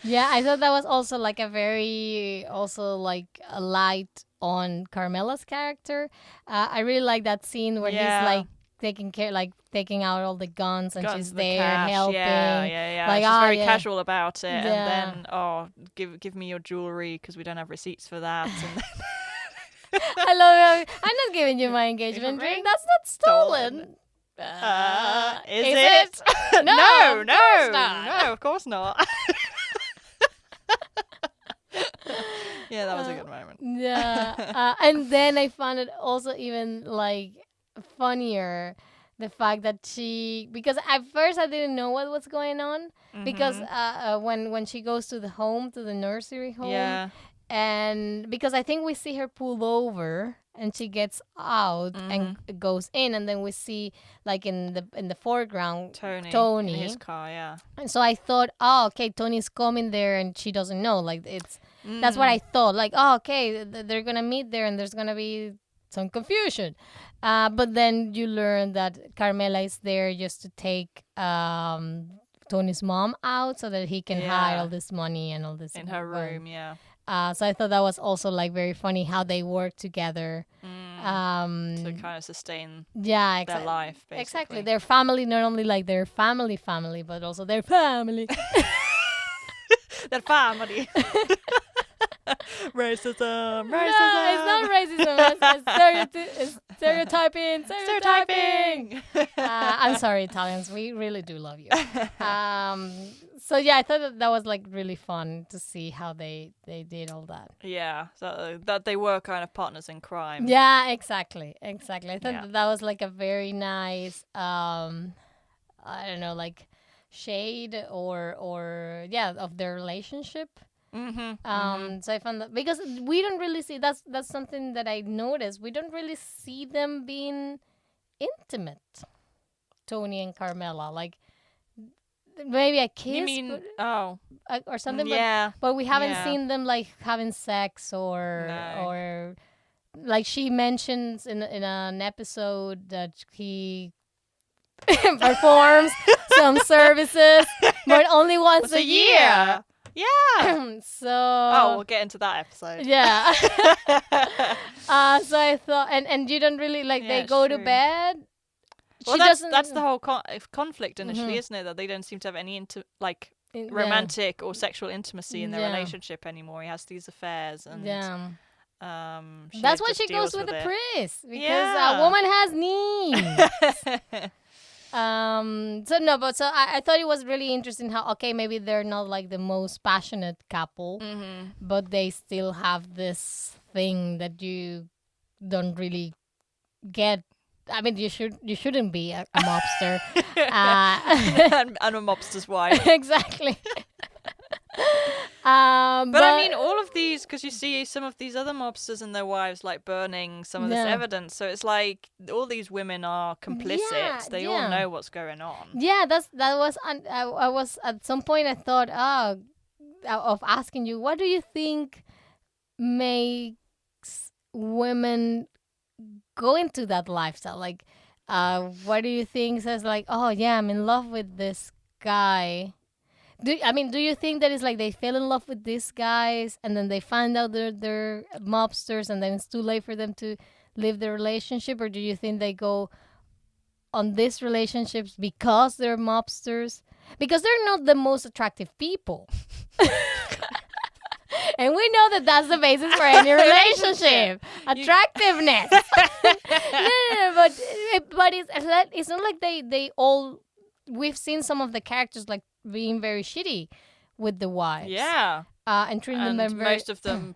Yeah, I thought that was also like a very, also like a light on Carmela's character. I really like that scene where he's like taking out all the guns, and she's there helping. Yeah. Like, she's very casual about it, and then give me your jewelry because we don't have receipts for that. And I love it. I'm not giving you my engagement ring. That's not stolen. Is it? No, of course not. Yeah, that was a good moment. Yeah. And then I found it also even like funnier, the fact that because at first I didn't know what was going on, because when she goes to the nursery home, and because I think we see her pull over and she gets out and goes in, and then we see like in the foreground Tony in his car, and so I thought, okay, Tony's coming there and she doesn't know, like that's what I thought, like, okay, they're gonna meet there and there's gonna be some confusion, but then you learn that Carmela is there just to take Tony's mom out so that he can hide all this money and all this in her room. So I thought that was also like very funny how they work together to kind of sustain their life, basically. Exactly. Their family, not only like their family, but also their family. Their family. Racism. No, it's not racism. It's stereotyping. I'm sorry, Italians. We really do love you. So yeah, I thought that was like really fun to see how they did all that. Yeah, so that they were kind of partners in crime. Yeah, exactly. I thought that was like a very nice, I don't know, like shade or of their relationship. So I found that, because we don't really see, that's something that I noticed, we don't really see them being intimate, Tony and Carmela, like maybe a kiss, you mean or something, yeah, but we haven't seen them like having sex or like she mentions in an episode that he performs some services, but only once a year. Yeah. So we'll get into that episode. Yeah. So I thought, and you don't really like, they go to bed. Well, that's the whole conflict initially, isn't it? That they don't seem to have any romantic or sexual intimacy in their relationship anymore. He has these affairs, and That's why just she goes deals with the it. priest, because Yeah. a woman has needs. So no, but so I thought it was really interesting how, okay, maybe they're not like the most passionate couple, but they still have this thing that you don't really get. I mean, you shouldn't be a mobster. And a mobster's wife. Exactly. But I mean, all of these, because you see some of these other mobsters and their wives like burning some of this Yeah. evidence. So it's like all these women are complicit. Yeah, They yeah. all know what's going on. Yeah, that was. I was at some point. I thought, of asking you, what do you think makes women go into that lifestyle? Like, what do you think says like, oh yeah, I'm in love with this guy? Do you think that it's like they fell in love with these guys and then they find out they're mobsters and then it's too late for them to live the relationship, or do you think they go on these relationships because they're mobsters? Because they're not the most attractive people. And we know that that's the basis for any relationship. Attractiveness. No, but it's not like they all... We've seen some of the characters like being very shitty with the wives. Yeah. And treating them And very... most of them,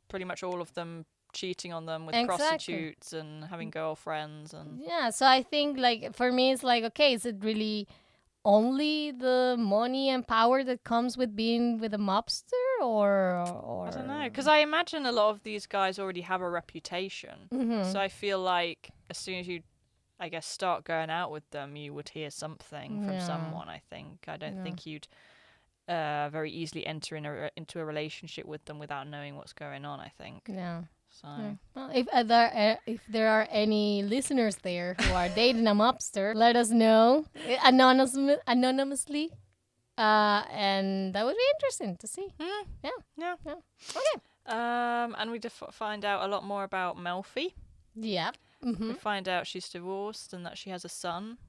pretty much all of them, cheating on them with prostitutes and having girlfriends. And yeah, so I think like for me it's like, okay, is it really only the money and power that comes with being with a mobster, or I don't know, because I imagine a lot of these guys already have a reputation. So I feel like as soon as you, I guess, start going out with them, you would hear something from someone. I think I don't think you'd very easily enter into a relationship with them without knowing what's going on. I think. Yeah. So well, if there are any listeners there who are dating a mobster, let us know anonymously, and that would be interesting to see. Yeah. Okay. And we find out a lot more about Melfi. Yeah. We find out she's divorced and that she has a son,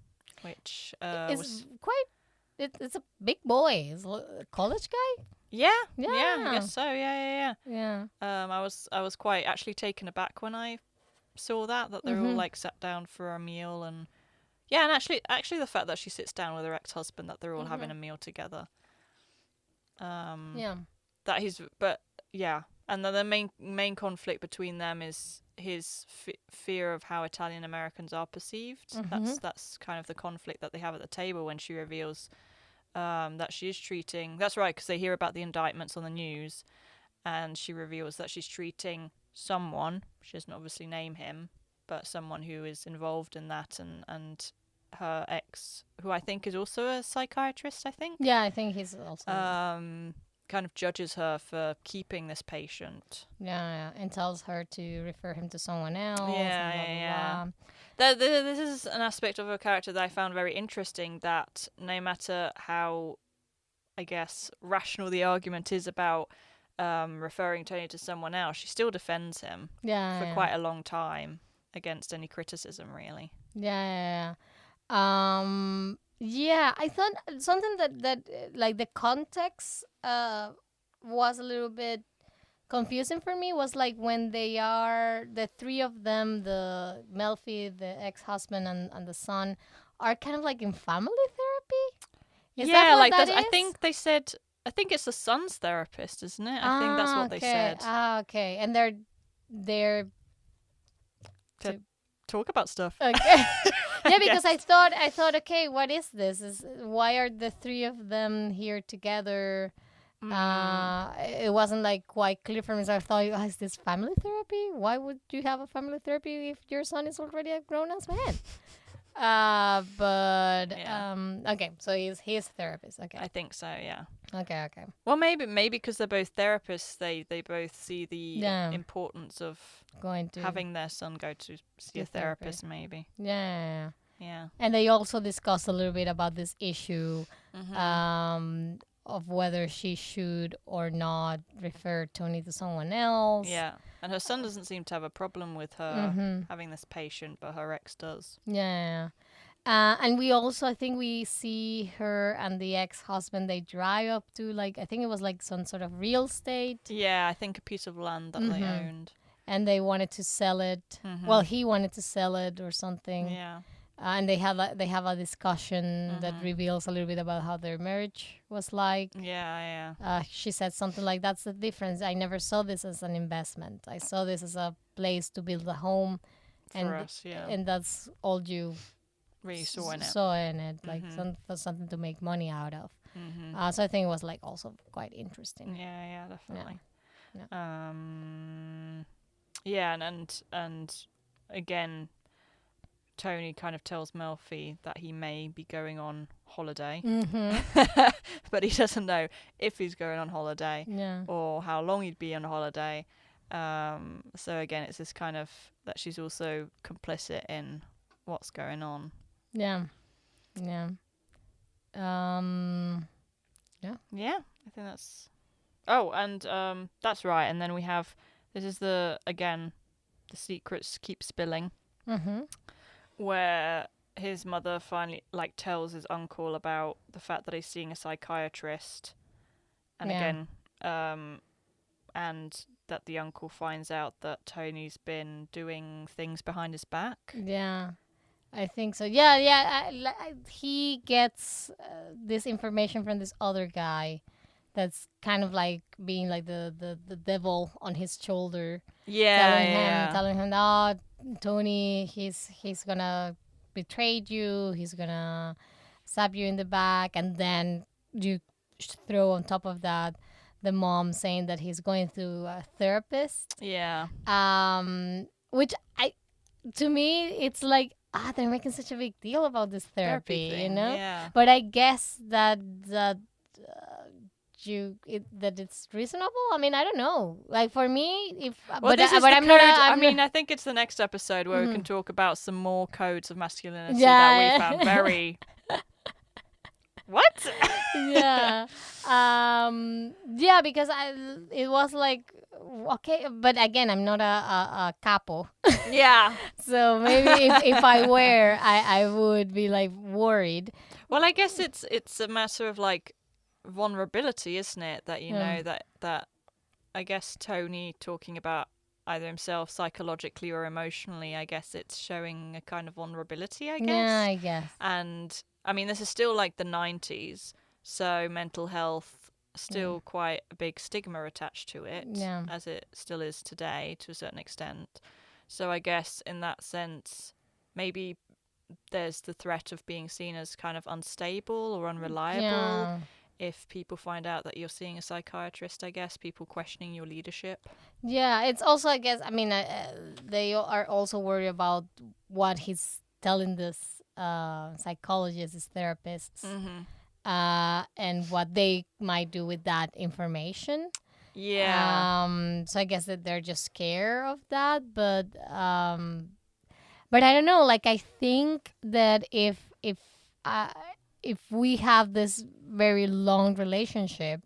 which was quite. It's a big boy. He's a college guy. Yeah, I guess so. Yeah. I was quite actually taken aback when I saw that they're all like sat down for a meal, and and actually the fact that she sits down with her ex-husband, that they're all having a meal together. That and then the main conflict between them is his fear of how Italian Americans are perceived. That's kind of the conflict that they have at the table when she reveals that she is treating... That's right, because they hear about the indictments on the news, and she reveals that she's treating someone, she doesn't obviously name him, but someone who is involved in that, and her ex, who I think is also a psychiatrist, I think. Yeah, I think he's also... kind of judges her for keeping this patient. Yeah, and tells her to refer him to someone else. Yeah. This is an aspect of her character that I found very interesting, that no matter how, I guess, rational the argument is about referring Tony to someone else, she still defends him for quite a long time against any criticism, really. Yeah. I thought something that like the context was a little bit confusing for me was like when they are the three of them, the Melfi, the ex-husband, and the son, are kind of like in family therapy. Is that what that is? I think they said. I think it's the son's therapist, isn't it? I think that's what they said. Okay, and they're to talk about stuff. Okay. Yeah, because I thought, okay, what is this? Why are the three of them here together? It wasn't like quite clear for me. So I thought, is this family therapy? Why would you have a family therapy if your son is already a grown-ass man? Okay, so he's his therapist. Okay, I think so. Yeah. Okay. Well, maybe because they're both therapists, they both see the importance of having their son go to see a therapist. Maybe. Yeah. Yeah. And they also discuss a little bit about this issue of whether she should or not refer Tony to someone else. Yeah. And her son doesn't seem to have a problem with her having this patient, but her ex does. Yeah. And we also, I think we see her and the ex-husband, they drive up to, like, I think it was like some sort of real estate. Yeah, I think a piece of land that they owned. and they wanted to sell it. Well, he wanted to sell it or something. Yeah. And they have a discussion that reveals a little bit about how their marriage was like. Yeah. She said something like, "That's the difference. I never saw this as an investment. I saw this as a place to build a home, For us, yeah. and that's all you Really saw in it. saw in it, like something to make money out of." So I think it was like also quite interesting. Yeah, definitely. Yeah. Yeah, and again, Tony kind of tells Melfi that he may be going on holiday, but he doesn't know if he's going on holiday or how long he'd be on holiday. So again, it's this kind of that she's also complicit in what's going on. Yeah. Yeah, I think that's... Oh, and that's right. And then we have... This is the secrets keep spilling. Where his mother finally, like, tells his uncle about the fact that he's seeing a psychiatrist. And again, and that the uncle finds out that Tony's been doing things behind his back. Yeah. I think so. Yeah. He gets this information from this other guy that's kind of like being like the devil on his shoulder. Telling him, "Oh, Tony, he's gonna betray you. He's gonna stab you in the back." And then you throw on top of that the mom saying that he's going through a therapist. Yeah. Which to me, it's like, they're making such a big deal about this therapy thing, you know? Yeah. But I guess that it's reasonable. I mean, I don't know. Like, for me, I think it's the next episode where we can talk about some more codes of masculinity that we found very... What? Yeah. Because it was like, okay, but again, I'm not a capo. Yeah. So maybe if I were, I would be like worried. Well, I guess it's a matter of like vulnerability, isn't it? That you know that I guess Tony talking about either himself psychologically or emotionally, I guess it's showing a kind of vulnerability, I guess. Yeah, I guess. And I mean, this is still like the 90s, so mental health still quite a big stigma attached to it, as it still is today to a certain extent. So I guess in that sense, maybe there's the threat of being seen as kind of unstable or unreliable. Yeah. If people find out that you're seeing a psychiatrist, I guess, people questioning your leadership. Yeah, it's also, I guess, I mean, they are also worried about what he's telling this psychologists, his therapists, and what they might do with that information. Yeah. So I guess that they're just scared of that, but I don't know. Like, I think that if we have this very long relationship,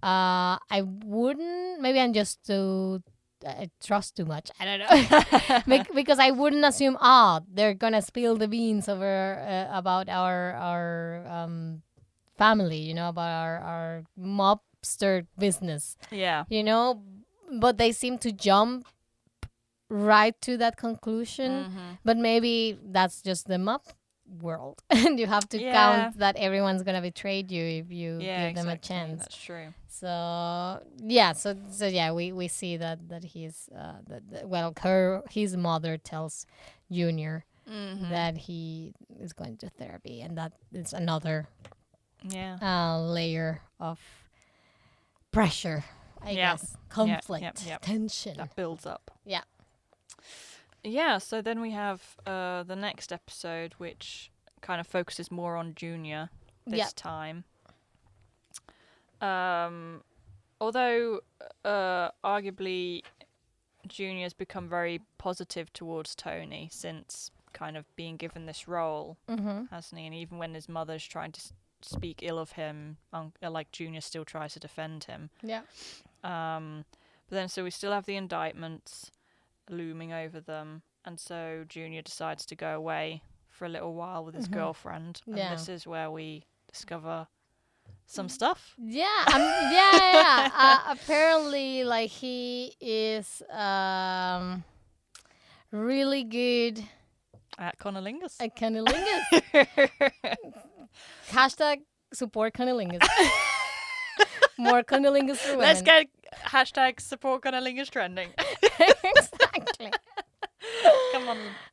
I wouldn't. Maybe I'm just too. I trust too much. I don't know. Because I wouldn't assume, they're gonna spill the beans over about our family, you know, about our mobster business. Yeah. You know, but they seem to jump right to that conclusion. But maybe that's just the mob world, and you have to count that everyone's gonna betray you if you give them a chance. That's true. So we see that he's his mother tells Junior that he is going to therapy, and that is another layer of pressure, I guess, conflict, tension that builds up. Yeah. So then we have the next episode, which kind of focuses more on Junior this time. Although arguably Junior's become very positive towards Tony since kind of being given this role, hasn't he? And even when his mother's trying to speak ill of him, like, Junior still tries to defend him. Yeah. But then so we still have the indictments looming over them, and so Junior decides to go away for a little while with his girlfriend, and this is where we discover some stuff. Yeah, yeah. Apparently, like he is really good At cunnilingus. at cunnilingus. Hashtag support cunnilingus. More cunnilingus for women. Let's get hashtag support cunnilingus trending. Exactly.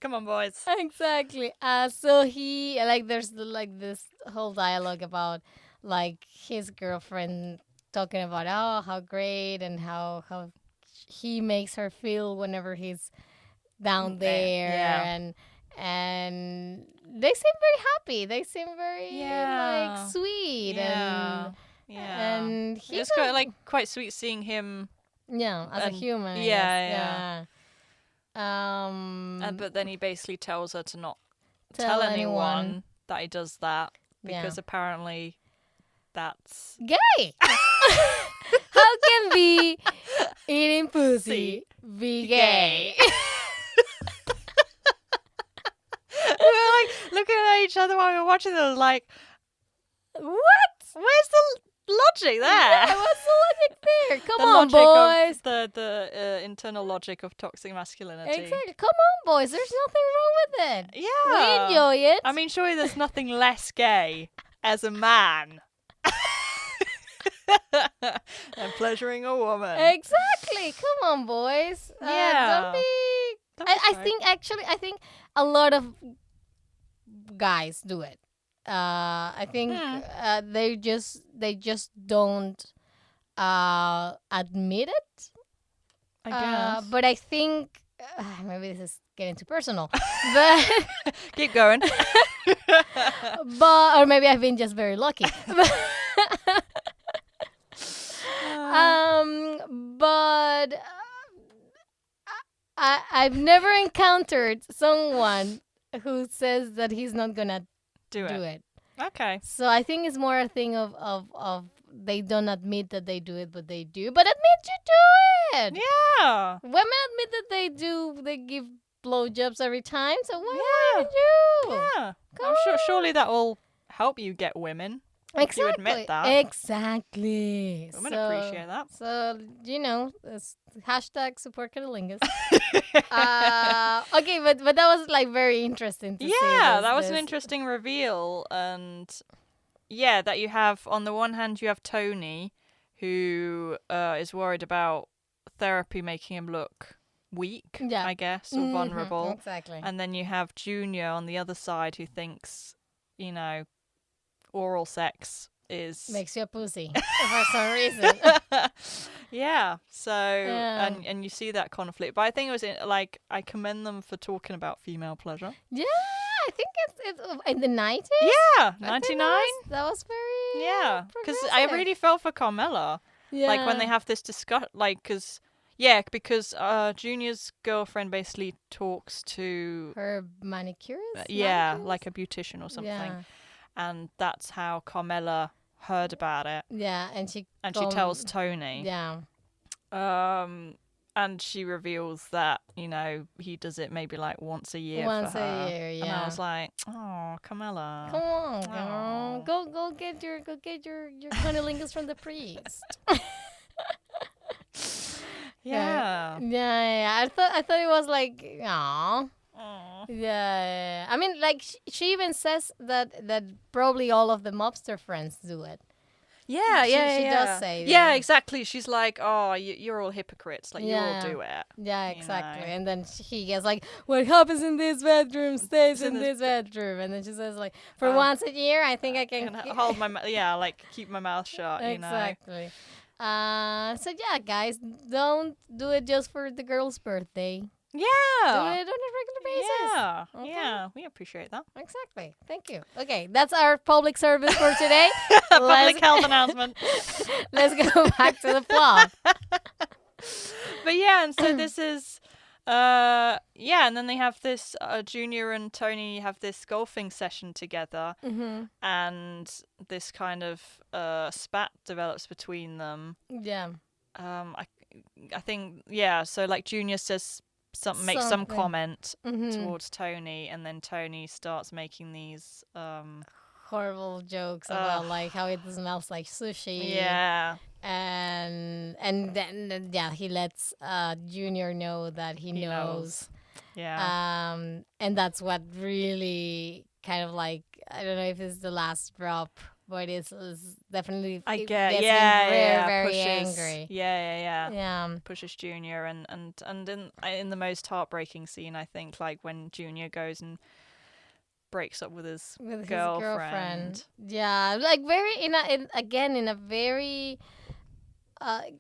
Come on, boys. Exactly. So he like there's this whole dialogue about like his girlfriend talking about how great and how he makes her feel whenever he's down there Yeah. and they seem very happy. They seem very Yeah. like sweet Yeah. and It's he's quite sweet seeing him. as a and- human. I yeah, guess. Yeah. But then he basically tells her to not Tell tell anyone. anyone that he does that Yeah. because apparently that's Gay. How can be eating pussy be gay? we were like looking at each other while we were watching this, like, What? where's the logic there? Yeah, what's the logic there? Come The on, logic boys. of the internal logic of toxic masculinity. Exactly. Come on, boys. There's nothing wrong with it. Yeah. We enjoy it. I mean, surely there's nothing less gay as a man than pleasuring a woman. Exactly. Come on, boys. Yeah. Don't be. Don't be I sorry. think a lot of guys do it. I think they just don't admit it. I guess. But I think maybe this is getting too personal. But Keep going. or maybe I've been just very lucky. But I've never encountered someone who says that he's not gonna Do do it. it. Okay. So I think it's more a thing of they don't admit that they do it, but they do. But admit you do it. Yeah. Women admit that they do. They give blowjobs every time. So why Yeah. wouldn't you? Yeah. Come I'm sure. on. Surely that will help you get women. If you admit that. Exactly. Women So- appreciate that. So it's hashtag support cunnilingus. Okay, but that was like very interesting to see. Yeah, that was an this. interesting reveal, and yeah, that you have on the one hand you have Tony, who is worried about therapy making him look weak, Yeah. I guess, or Mhm, vulnerable, Exactly. and then you have Junior on the other side who thinks, oral sex is Makes you a pussy for some reason. yeah. So Yeah. and you see that conflict, but I think it was I commend them for talking about female pleasure. Yeah, I think it's in the 90s. Yeah, I think 99. That was very Yeah, because I progressive. really felt for Carmela. Yeah. Like when they have this discuss, because Junior's girlfriend basically talks to her manicurist. like a beautician or something, Yeah, and that's how Carmela heard about it, yeah, and she tells Tony. Yeah, And she reveals that he does it maybe like once a year once for her. a year. Yeah. And I was like, oh, Carmela. Come on, Aw. girl. Go get your cunnilingus from the priest. Yeah. Yeah. I thought it was like, aw. Aw. Yeah. I mean, like she even says that probably all of the mobster friends do it. Yeah, She- yeah, she yeah. does say Yeah, that. exactly. She's like, oh, you're all hypocrites. Like, you all Yeah. do it. Yeah, You exactly. know. And then he gets like, what happens in this bedroom stays It's in in this bedroom. And then she says like, for Oh. once a year, I think I can. And hold my keep my mouth shut, Exactly. So yeah, guys, don't do it just for the girl's birthday. Do Yeah. it on a regular basis. Yeah. Okay. Yeah. We appreciate that. Exactly. Thank you. Okay, that's our public service for today. Public health announcement. Let's go back to the plot. But yeah, and so this is and then they have this Junior and Tony have this golfing session together, Mm-hmm. and this kind of spat develops between them. Yeah. I think so like Junior says makes some Something. comment Mm-hmm. towards Tony, and then Tony starts making these horrible jokes about like how it smells like sushi. Yeah. And then yeah, he lets Junior know that he knows. Yeah. And that's what really kind of like, I don't know if it's the last drop, but it's definitely I it get, gets yeah, him very yeah, very pushes, angry. yeah. Pushes Junior, and in the most heartbreaking scene, I think, like when Junior goes and breaks up with his girlfriend. Yeah, like very again in a very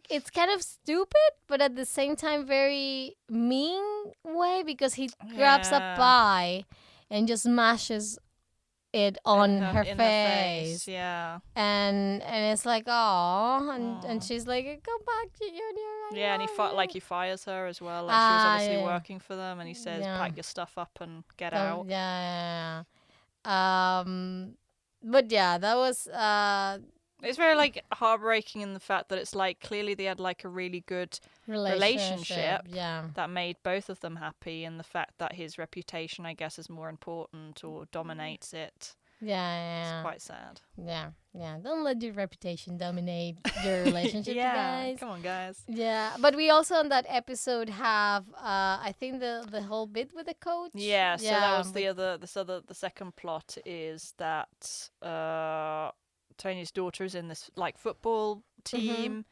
it's kind of stupid, but at the same time very mean way, because he grabs a Yeah. pie and just mashes it on her in face. Yeah. And it's like, oh, and she's like, go back to Junior. Yeah, and he fires her as well. Like she was obviously working for them, and he says, "Pack your stuff up and get out." Yeah. But yeah, that was It's very like heartbreaking in the fact that it's like clearly they had like a really good relationship that made both of them happy, and the fact that his reputation, I guess, is more important or dominates it. Yeah. It's quite sad. Yeah. Don't let your reputation dominate your relationship, you guys. Come on, guys. Yeah, but we also on that episode have I think the whole bit with the coach. Yeah, so that was the second plot is that Tony's daughter is in this like football team,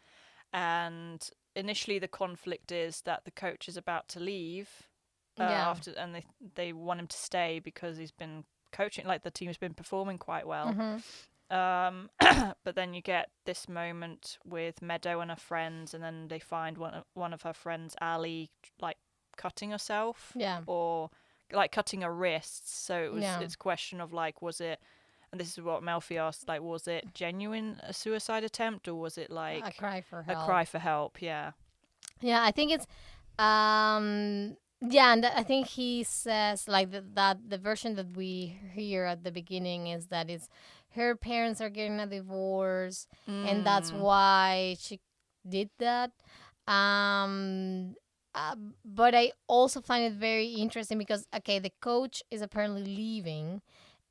and initially the conflict is that the coach is about to leave after, and they want him to stay because he's been coaching, like the team's been performing quite well. But then you get this moment with Meadow and her friends, and then they find one of her friends, Ali, like cutting herself, or like cutting her wrists. So it's a question of like, was it, and this is what Melfi asked, like, was it genuine a suicide attempt, or was it like a cry for help? A cry for help, yeah. Yeah, I think it's yeah, and I think he says like that the version that we hear at the beginning is that it's her parents are getting a divorce, and that's why she did that. But I also find it very interesting because, okay, the coach is apparently leaving,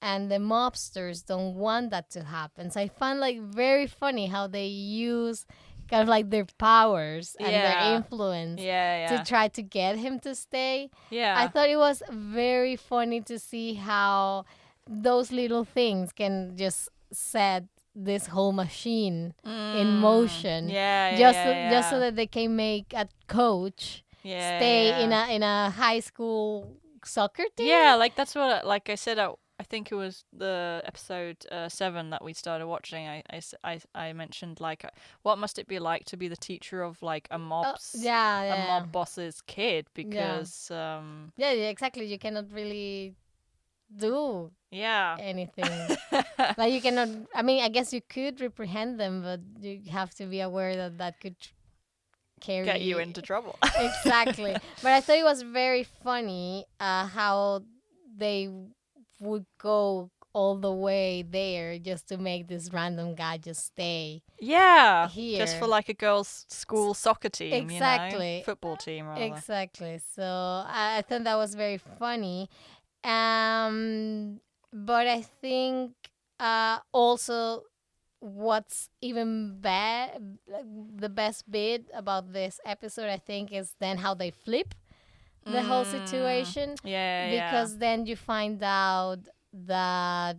and the mobsters don't want that to happen. So I find like very funny how they use kind of like their powers and their influence to try to get him to stay. Yeah. I thought it was very funny to see how those little things can just set this whole machine in motion. Just so that they can make a coach stay in a high school soccer team. Yeah, like that's what, like I said, I think it was the episode 7 that we started watching. I mentioned like, what must it be like to be the teacher of like a mob boss's kid, because exactly, you cannot really do anything. Like you cannot, I mean, I guess you could reprehend them, but you have to be aware that could get you into trouble. Exactly. But I thought it was very funny how they would go all the way there just to make this random guy just stay here. Just for like a girls' school soccer team. Exactly. Football team, rather. Exactly. So I thought that was very funny. But I think also what's even the best bit about this episode, I think, is then how they flip the whole situation. Because then you find out that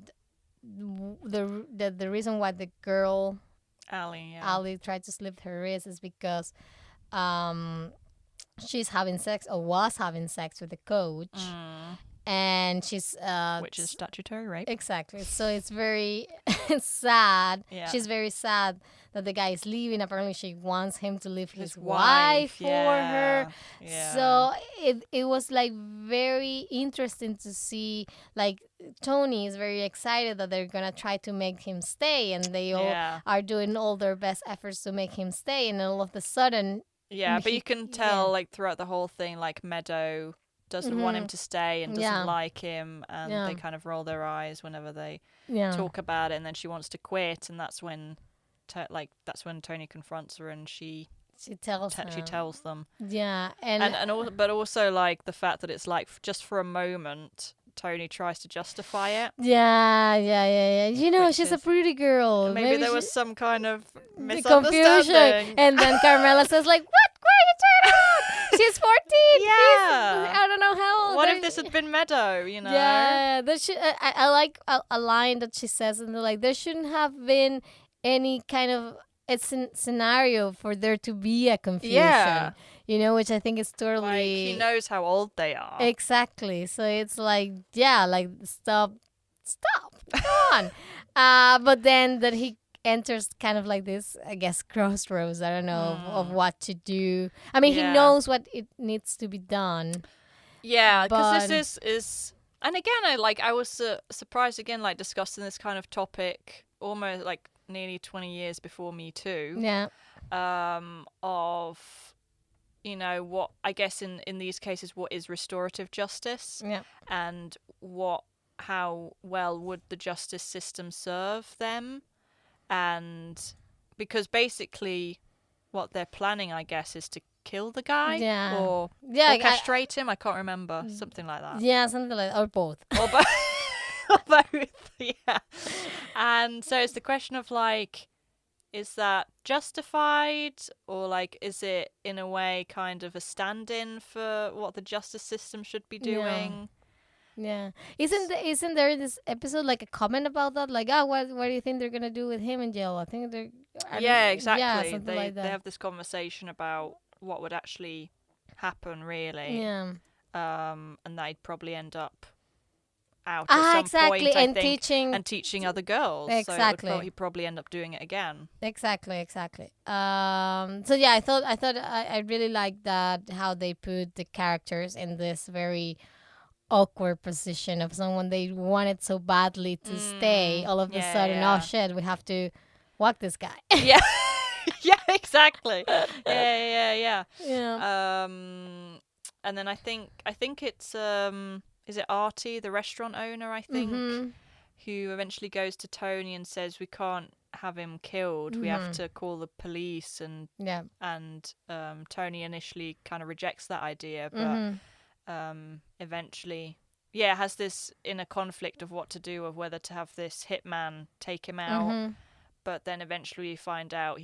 the reason why the girl Ali tried to slip her wrist is because she's having sex or was having sex with the coach. And she's which is statutory rape. Exactly. So it's very sad. Yeah. She's very sad that the guy is leaving. Apparently she wants him to leave his wife for her. Yeah. So it was like very interesting to see, like Tony is very excited that they're gonna try to make him stay, and they all are doing all their best efforts to make him stay, and all of a sudden but you can tell like throughout the whole thing, like Meadow doesn't want him to stay and doesn't like him, and they kind of roll their eyes whenever they talk about it, and then she wants to quit, and that's when Tony confronts her, and she tells them. Yeah, but also like the fact that it's like just for a moment Tony tries to justify it. Yeah. You know, Which she's a is- pretty girl. Maybe there was some kind of the confusion. misunderstanding. And then Carmela says like, "What? Why are you talking about? She's 14. Yeah. I don't know how old. What if this had been Meadow, you know? Yeah, there should. I like a line that she says, and they're like, there shouldn't have been any kind of scenario for there to be a confusion. Yeah. You know, which I think is totally. Like, he knows how old they are. Exactly. So it's like, yeah, like stop, come on. But then that he enters kind of like this, I guess, crossroads. I don't know of what to do. I mean, he knows what it needs to be done. Yeah, because this is, and again, I was surprised again, like discussing this kind of topic almost like nearly 20 years before Me Too. Yeah. Of, you know, what I guess in these cases, what is restorative justice? Yeah. And how well would the justice system serve them? And because basically, what they're planning, I guess, is to kill the guy, or castrate him. I can't remember, something like that. Yeah, something like that, or both. Or both. Or both. Yeah. And so it's the question of like, is that justified, or like, is it in a way kind of a stand-in for what the justice system should be doing? Yeah. Isn't there in this episode like a comment about that? Like, what do you think they're gonna do with him in jail? I think they're. Exactly. Yeah, something like that. They have this conversation about what would actually happen, really. Yeah. And they'd probably end up out at some point, I think, and teaching other girls. Exactly. So he'd probably end up doing it again. Exactly. So yeah, I thought I really liked that, how they put the characters in this very awkward position of someone they wanted so badly to stay. All of a sudden, oh shit, we have to walk this guy. Yeah. Yeah, exactly. Yeah. And then I think it's is it Artie, the restaurant owner, I think, who eventually goes to Tony and says, we can't have him killed. We have to call the police, and Tony initially kind of rejects that idea, but eventually has this inner conflict of what to do, of whether to have this hitman take him out. But then eventually you find out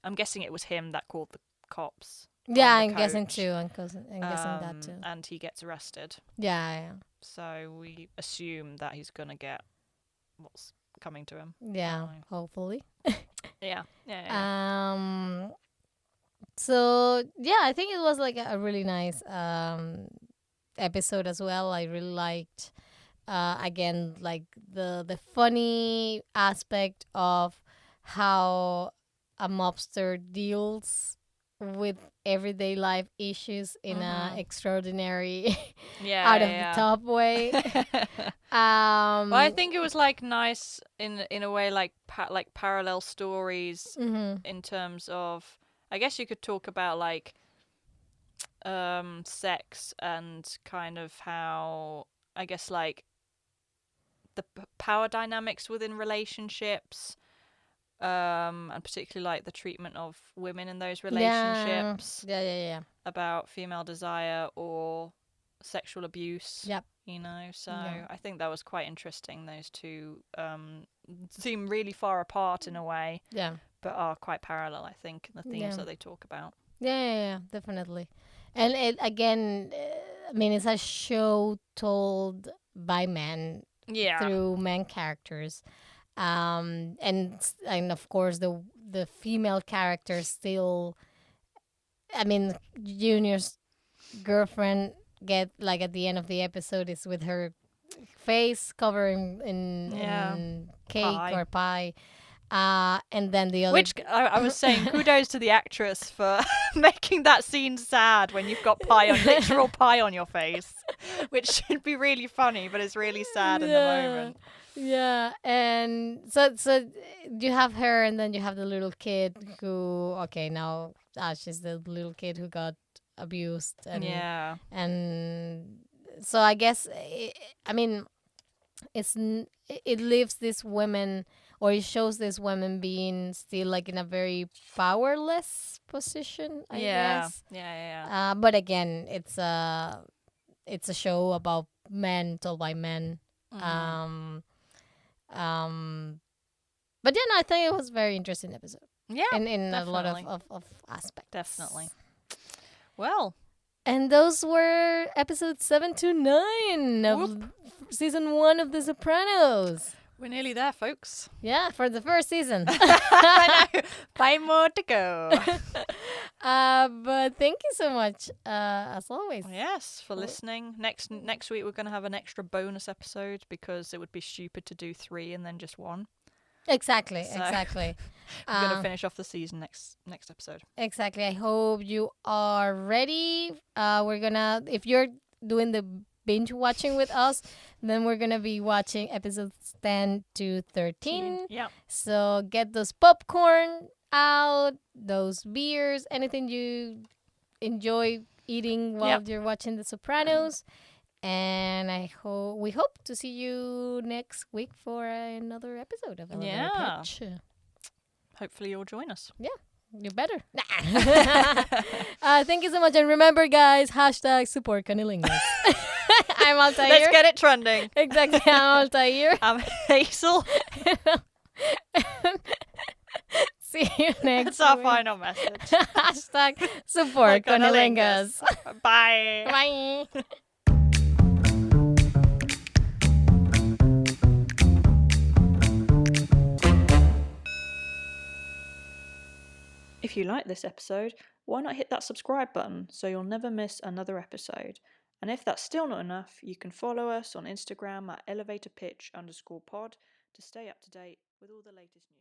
I'm guessing it was him that called the cops. Yeah, I'm guessing too. I'm guessing that too. And he gets arrested. Yeah. So we assume that he's going to get what's coming to him. Yeah, hopefully. Yeah. So, yeah, I think it was like a really nice episode as well. I really liked, again, like the funny aspect of how a mobster deals with everyday life issues in a extraordinary out of the top way. Well, I think it was like nice in a way, like parallel stories in terms of, I guess you could talk about like sex and kind of how, I guess, like the power dynamics within relationships. And particularly like the treatment of women in those relationships. Yeah. About female desire or sexual abuse. Yep. You know, so I think that was quite interesting. Those two seem really far apart in a way. Yeah. But are quite parallel, I think, in the themes that they talk about. Yeah, definitely. And it, again, I mean, it's a show told by men through men characters. And of course the female characters still, I mean, Junior's girlfriend get like at the end of the episode is with her face covered in cake or pie, and then the other, which I was saying, kudos to the actress for making that scene sad when you've got literal pie on your face, which should be really funny, but it's really sad in the moment. Yeah, and so you have her, and then you have the little kid who, now she's the little kid who got abused, and so I guess it leaves this women, or it shows this women being still like in a very powerless position. I guess. Yeah. But again, it's a show about men told by men. Mhm. But yeah, no, I think it was a very interesting episode. Yeah, in a lot definitely. of aspects. Definitely. Well, And those were episodes 7 to 9 of season 1 of The Sopranos. we're nearly there, folks. Yeah, for the first season. I know. 5 more to go. But thank you so much, as always. Yes, for listening. Next week we're going to have an extra bonus episode because it would be stupid to do 3 and then just 1. Exactly, So- exactly. We're going to finish off the season next episode. Exactly. I hope you are ready. We're gonna, if you're doing the binge watching with us, then we're gonna be watching episodes 10 to 13. Yeah. So get those popcorn out, those beers, anything you enjoy eating while you're watching The Sopranos. And we hope to see you next week for another episode of Elevator Pitch. Hopefully you'll join us. Yeah, you better. Thank you so much. And remember, guys, # support cunnilingus. I'm Altair. Let's get it trending. Exactly. I'm Altair. I'm Hazel. See you next That's our week. final message. # support cunnilingus. Bye. Bye. If you like this episode, why not hit that subscribe button so you'll never miss another episode? And if that's still not enough, you can follow us on Instagram at elevatorpitch_pod to stay up to date with all the latest news.